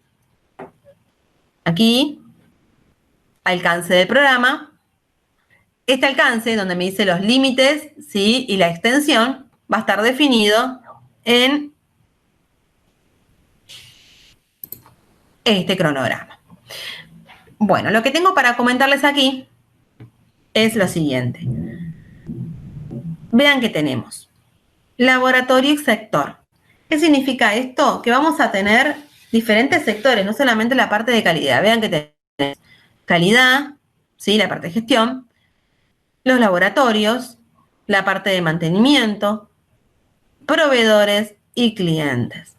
Aquí, alcance del programa. Este alcance, donde me dice los límites, ¿sí?, y la extensión, va a estar definido en este cronograma. Bueno, lo que tengo para comentarles aquí es lo siguiente. Vean que tenemos laboratorio y sector. ¿Qué significa esto? Que vamos a tener diferentes sectores, no solamente la parte de calidad. Vean que tenemos calidad, ¿sí?, la parte de gestión, los laboratorios, la parte de mantenimiento, proveedores y clientes.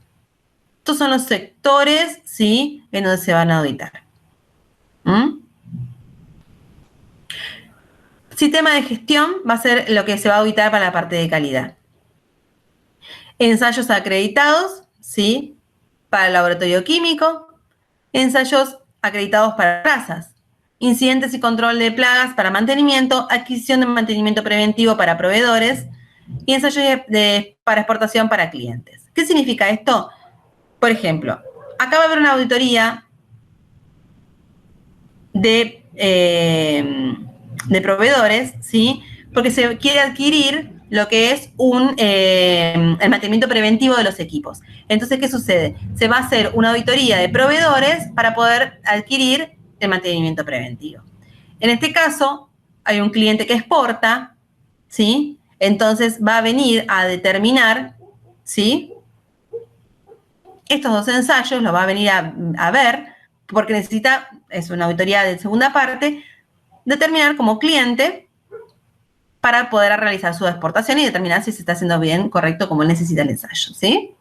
Estos son los sectores, ¿sí?, en donde se van a auditar. Sistema de gestión va a ser lo que se va a auditar para la parte de calidad. Ensayos acreditados, ¿sí?, para el laboratorio químico. Ensayos acreditados para razas. Incidentes y control de plagas para mantenimiento. Adquisición de mantenimiento preventivo para proveedores. Y ensayos para exportación para clientes. ¿Qué significa esto? Por ejemplo, acá va a haber una auditoría de proveedores, ¿sí?, porque se quiere adquirir lo que es el mantenimiento preventivo de los equipos. Entonces, ¿qué sucede? Se va a hacer una auditoría de proveedores para poder adquirir el mantenimiento preventivo. En este caso, hay un cliente que exporta, ¿sí? Entonces, va a venir a determinar, ¿sí?, estos dos ensayos, los va a venir a ver, porque necesita, es una auditoría de segunda parte, determinar como cliente para poder realizar su exportación y determinar si se está haciendo bien, correcto, como él necesita el ensayo, ¿sí?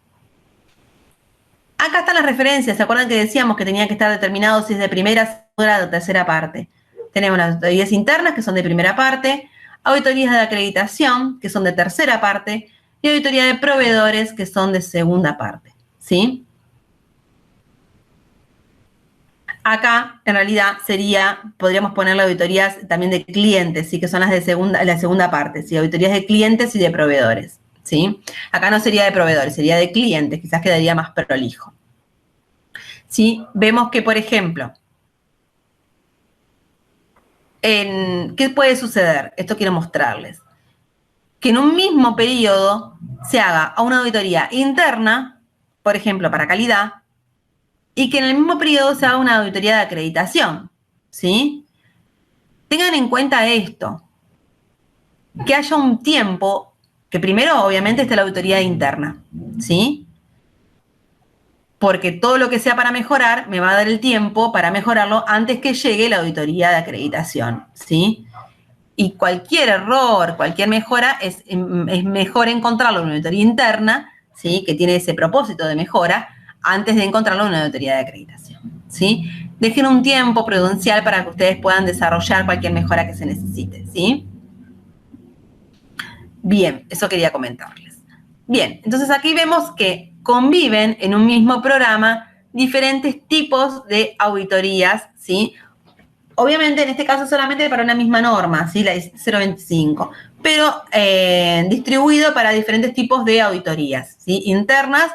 Acá están las referencias. ¿Se acuerdan que decíamos que tenía que estar determinado si es de primera, segunda o tercera parte? Tenemos las auditorías internas, que son de primera parte, auditorías de acreditación, que son de tercera parte, y auditoría de proveedores, que son de segunda parte, ¿sí? Acá, en realidad, podríamos ponerle auditorías también de clientes, ¿sí?, que son las de la segunda parte, ¿sí?, auditorías de clientes y de proveedores, ¿sí? Acá no sería de proveedores, sería de clientes, quizás quedaría más prolijo. ¿Sí? Vemos que, por ejemplo, ¿qué puede suceder? Esto quiero mostrarles. que en un mismo periodo se haga una auditoría interna, por ejemplo, para calidad, y que en el mismo periodo se haga una auditoría de acreditación, ¿sí? Tengan en cuenta esto, que haya un tiempo, que primero obviamente esté la auditoría interna, ¿sí? Porque todo lo que sea para mejorar me va a dar el tiempo para mejorarlo antes que llegue la auditoría de acreditación, ¿sí? Y cualquier error, cualquier mejora, es mejor encontrarlo en una auditoría interna, ¿sí? Que tiene ese propósito de mejora, antes de encontrarlo en una auditoría de acreditación, ¿sí? Dejen un tiempo prudencial para que ustedes puedan desarrollar cualquier mejora que se necesite, ¿sí? Bien, eso quería comentarles. Bien, entonces aquí vemos que conviven en un mismo programa diferentes tipos de auditorías, ¿sí? Obviamente en este caso solamente para una misma norma, ¿sí? La 025, pero distribuido para diferentes tipos de auditorías, ¿sí? Internas,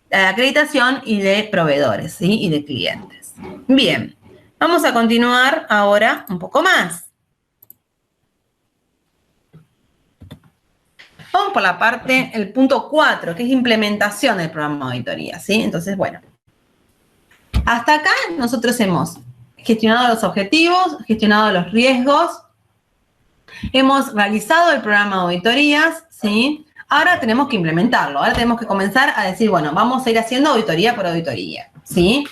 de acreditación y de proveedores, ¿sí? Y de clientes. Bien, vamos a continuar ahora un poco más. Vamos por la parte, el punto 4, que es implementación del programa de auditoría, ¿sí? Entonces, bueno, hasta acá nosotros hemos gestionado los objetivos, gestionado los riesgos, hemos realizado el programa de auditorías, ¿sí? Ahora tenemos que implementarlo, ahora tenemos que comenzar a decir, bueno, vamos a ir haciendo auditoría por auditoría, ¿sí?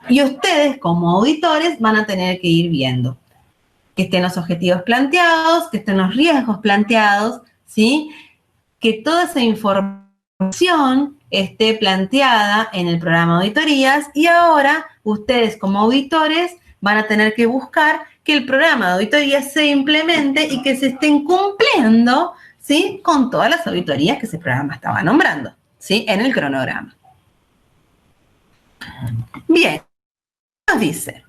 Y ustedes como auditores van a tener que ir viendo que estén los objetivos planteados, que estén los riesgos planteados, ¿sí? Que toda esa información esté planteada en el programa de auditorías y ahora ustedes como auditores van a tener que buscar que el programa de auditorías se implemente y que se estén cumpliendo, ¿sí? Con todas las auditorías que ese programa estaba nombrando, ¿sí? En el cronograma. Bien, nos dice,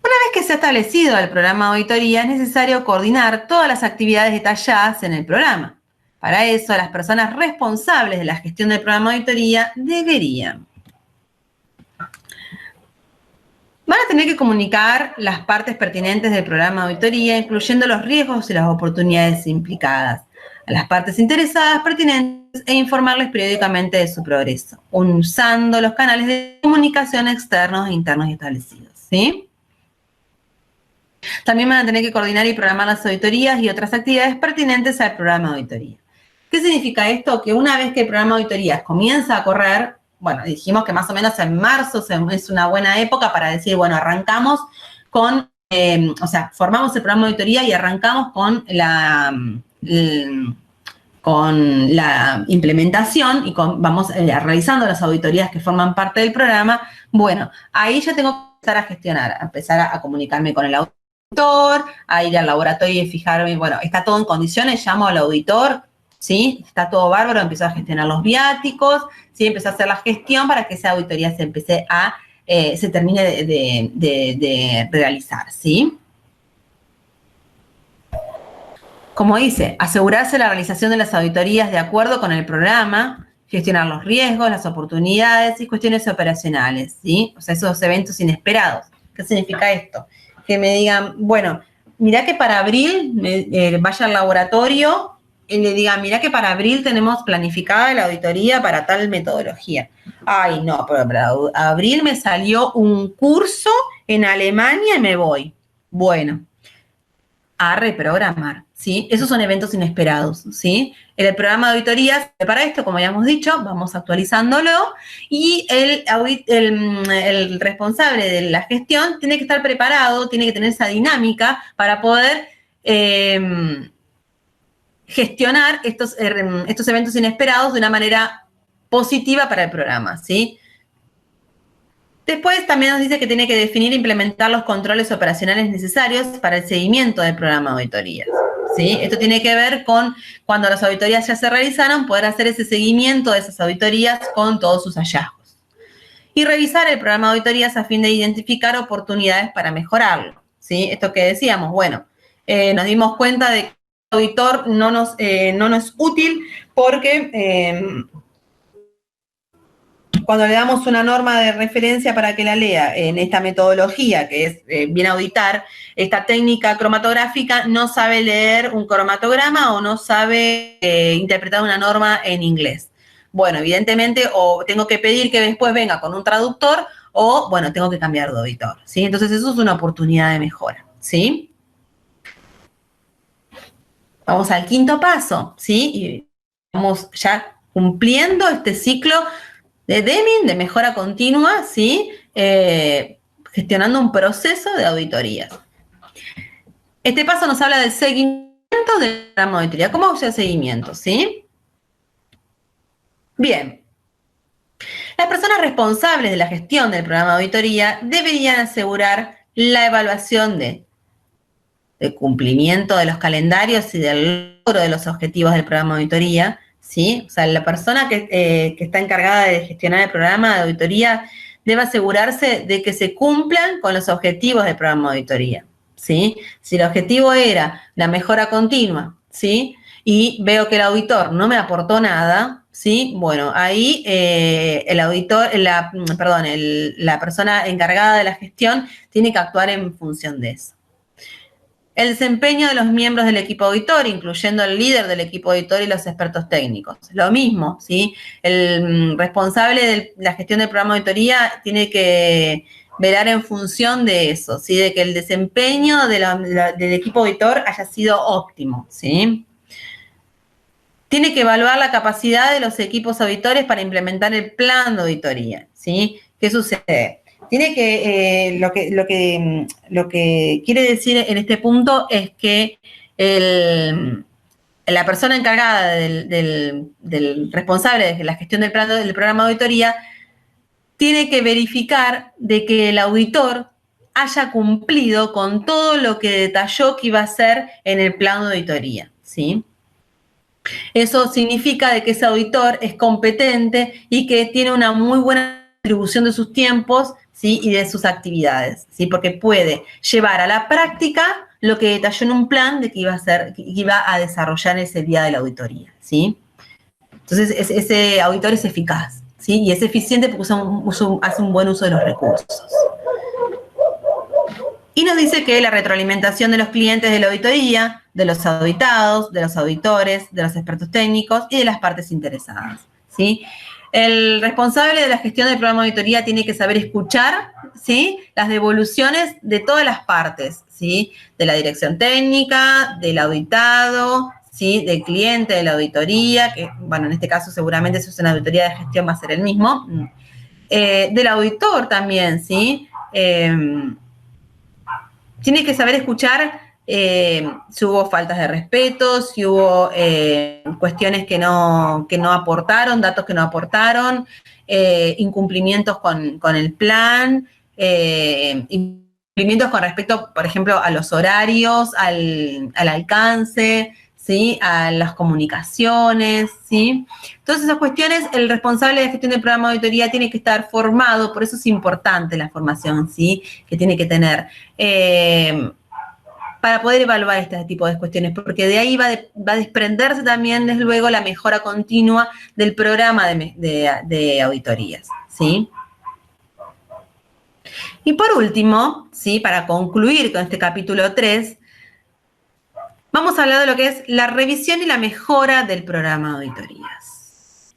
una vez que se ha establecido el programa de auditoría, es necesario coordinar todas las actividades detalladas en el programa. Para eso, las personas responsables de la gestión del programa de auditoría deberían. Van a tener que comunicar las partes pertinentes del programa de auditoría, incluyendo los riesgos y las oportunidades implicadas, a las partes interesadas pertinentes e informarles periódicamente de su progreso, usando los canales de comunicación externos e internos establecidos, ¿sí? También van a tener que coordinar y programar las auditorías y otras actividades pertinentes al programa de auditoría. ¿Qué significa esto? Que una vez que el programa de auditorías comienza a correr, bueno, dijimos que más o menos en marzo es una buena época para decir, bueno, arrancamos con, o sea, formamos el programa de auditoría y arrancamos con la implementación y vamos realizando las auditorías que forman parte del programa. Bueno, ahí ya tengo que empezar a gestionar, a empezar a comunicarme con el auditor, a ir al laboratorio y fijarme, bueno, está todo en condiciones, llamo al auditor, ¿sí? Está todo bárbaro, empiezo a gestionar los viáticos, ¿sí? Empiezo a hacer la gestión para que esa auditoría se termine de realizar, ¿sí? Como dice, asegurarse la realización de las auditorías de acuerdo con el programa, gestionar los riesgos, las oportunidades y cuestiones operacionales, ¿sí? O sea, esos eventos inesperados. ¿Qué significa esto? Que me digan, bueno, mirá que para abril vaya al laboratorio y le digan, mirá que para abril tenemos planificada la auditoría para tal metodología. Ay, no, pero para abril me salió un curso en Alemania y me voy. Bueno, a reprogramar, ¿sí? Esos son eventos inesperados, ¿sí? El programa de auditorías, para esto, como ya hemos dicho, vamos actualizándolo y el responsable de la gestión tiene que estar preparado, tiene que tener esa dinámica para poder gestionar estos eventos inesperados de una manera positiva para el programa, ¿sí? Después también nos dice que tiene que definir e implementar los controles operacionales necesarios para el seguimiento del programa de auditorías, ¿sí? Esto tiene que ver con cuando las auditorías ya se realizaron, poder hacer ese seguimiento de esas auditorías con todos sus hallazgos. Y revisar el programa de auditorías a fin de identificar oportunidades para mejorarlo, ¿sí? Esto que decíamos, bueno, nos dimos cuenta de que el auditor no nos es útil porque cuando le damos una norma de referencia para que la lea en esta metodología, que es bien auditar, esta técnica cromatográfica, no sabe leer un cromatograma o no sabe interpretar una norma en inglés. Bueno, evidentemente, o tengo que pedir que después venga con un traductor, o, bueno, tengo que cambiar de auditor, ¿sí? Entonces, eso es una oportunidad de mejora, ¿sí? Vamos al quinto paso, ¿sí? Y vamos ya cumpliendo este ciclo de Deming, de mejora continua, ¿sí? Gestionando un proceso de auditorías. Este paso nos habla del seguimiento del programa de auditoría. ¿Cómo hago el seguimiento, sí? Bien. Las personas responsables de la gestión del programa de auditoría deberían asegurar la evaluación de cumplimiento de los calendarios y del logro de los objetivos del programa de auditoría, ¿sí? O sea, la persona que está encargada de gestionar el programa de auditoría debe asegurarse de que se cumplan con los objetivos del programa de auditoría, ¿sí? Si el objetivo era la mejora continua, ¿sí? Y veo que el auditor no me aportó nada, ¿sí? Bueno, ahí el auditor, la persona encargada de la gestión tiene que actuar en función de eso. El desempeño de los miembros del equipo auditor, incluyendo el líder del equipo auditor y los expertos técnicos. Lo mismo, ¿sí? El responsable de la gestión del programa de auditoría tiene que velar en función de eso, ¿sí? De que el desempeño del equipo auditor haya sido óptimo, ¿sí? Tiene que evaluar la capacidad de los equipos auditores para implementar el plan de auditoría, ¿sí? ¿Qué sucede? Tiene que, lo que quiere decir en este punto es que la persona encargada del responsable de la gestión del programa de auditoría tiene que verificar de que el auditor haya cumplido con todo lo que detalló que iba a hacer en el plan de auditoría, ¿sí? Eso significa de que ese auditor es competente y que tiene una muy buena distribución de sus tiempos, ¿sí? Y de sus actividades, ¿sí? Porque puede llevar a la práctica lo que detalló en un plan de que iba a desarrollar ese día de la auditoría, ¿sí? Entonces, ese auditor es eficaz, ¿sí? Y es eficiente porque hace un buen uso de los recursos. Y nos dice que la retroalimentación de los clientes de la auditoría, de los auditados, de los auditores, de los expertos técnicos y de las partes interesadas, ¿sí? El responsable de la gestión del programa de auditoría tiene que saber escuchar, ¿sí? Las devoluciones de todas las partes, ¿sí? De la dirección técnica, del auditado, ¿sí? Del cliente de la auditoría, que, bueno, en este caso seguramente si es una auditoría de gestión va a ser el mismo. Del auditor también, ¿sí? Tiene que saber escuchar si hubo faltas de respeto, si hubo cuestiones que no aportaron, datos que no aportaron, incumplimientos con el plan, incumplimientos con respecto, por ejemplo, a los horarios, al alcance, ¿sí? A las comunicaciones, ¿sí? Todas esas cuestiones, el responsable de gestión del programa de auditoría tiene que estar formado, por eso es importante la formación, ¿sí? Que tiene que tener. Para poder evaluar este tipo de cuestiones, porque de ahí va a desprenderse también, desde luego, la mejora continua del programa de auditorías, ¿sí? Y por último, ¿sí? Para concluir con este capítulo 3, vamos a hablar de lo que es la revisión y la mejora del programa de auditorías.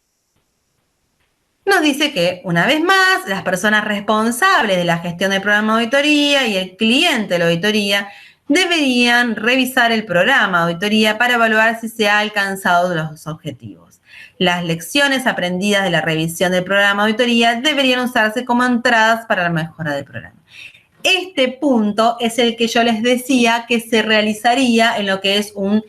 Nos dice que, una vez más, las personas responsables de la gestión del programa de auditoría y el cliente de la auditoría deberían revisar el programa de auditoría para evaluar si se ha alcanzado los objetivos. Las lecciones aprendidas de la revisión del programa de auditoría deberían usarse como entradas para la mejora del programa. Este punto es el que yo les decía que se realizaría en lo que es un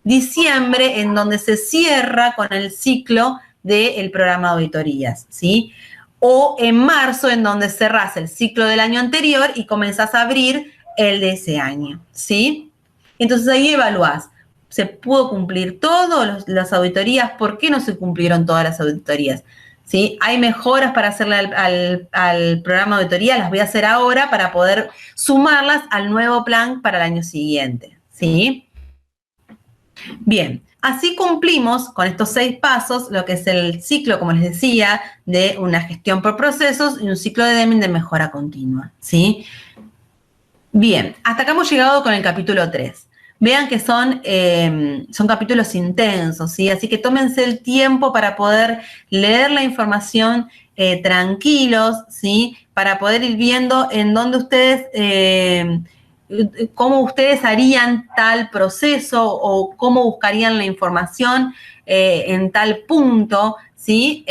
diciembre, en donde se cierra con el ciclo del programa de auditorías, ¿sí? O en marzo, en donde cerrás el ciclo del año anterior y comenzás a abrir el de ese año, ¿sí? Entonces ahí evaluás, ¿se pudo cumplir todas las auditorías? ¿Por qué no se cumplieron todas las auditorías? ¿Sí? Hay mejoras para hacerle al programa de auditoría, las voy a hacer ahora para poder sumarlas al nuevo plan para el año siguiente, ¿sí? Bien, así cumplimos con estos 6 pasos lo que es el ciclo, como les decía, de una gestión por procesos y un ciclo de Deming de mejora continua, ¿sí? Bien, hasta acá hemos llegado con el capítulo 3. Vean que son capítulos intensos, ¿sí? Así que tómense el tiempo para poder leer la información tranquilos, ¿sí? Para poder ir viendo en dónde ustedes, cómo ustedes harían tal proceso o cómo buscarían la información en tal punto, ¿sí?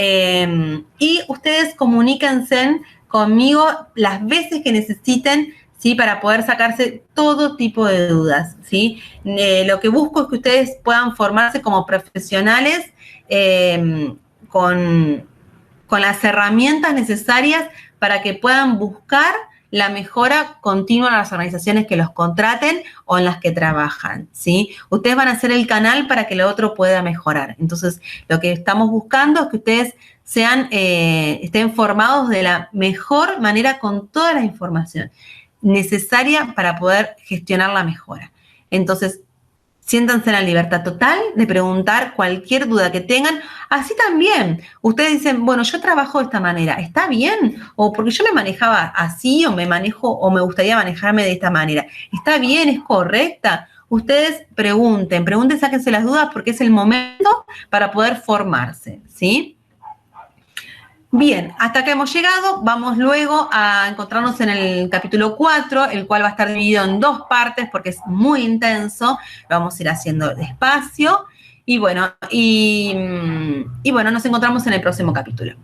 Y ustedes comuníquense conmigo las veces que necesiten, ¿sí? Para poder sacarse todo tipo de dudas, ¿sí? Lo que busco es que ustedes puedan formarse como profesionales con, con las herramientas necesarias para que puedan buscar la mejora continua en las organizaciones que los contraten o en las que trabajan, ¿sí? Ustedes van a ser el canal para que lo otro pueda mejorar. Entonces, lo que estamos buscando es que ustedes estén formados de la mejor manera con toda la información necesaria para poder gestionar la mejora. Entonces, siéntanse en la libertad total de preguntar cualquier duda que tengan. Así también, ustedes dicen, bueno, yo trabajo de esta manera, ¿está bien? O porque yo me manejaba así o me manejo o me gustaría manejarme de esta manera. ¿Está bien? ¿Es correcta? Ustedes pregunten, sáquense las dudas porque es el momento para poder formarse, ¿sí? Bien, hasta acá hemos llegado. Vamos luego a encontrarnos en el capítulo 4, el cual va a estar dividido en 2 partes porque es muy intenso. Lo vamos a ir haciendo despacio. Y bueno, nos encontramos en el próximo capítulo.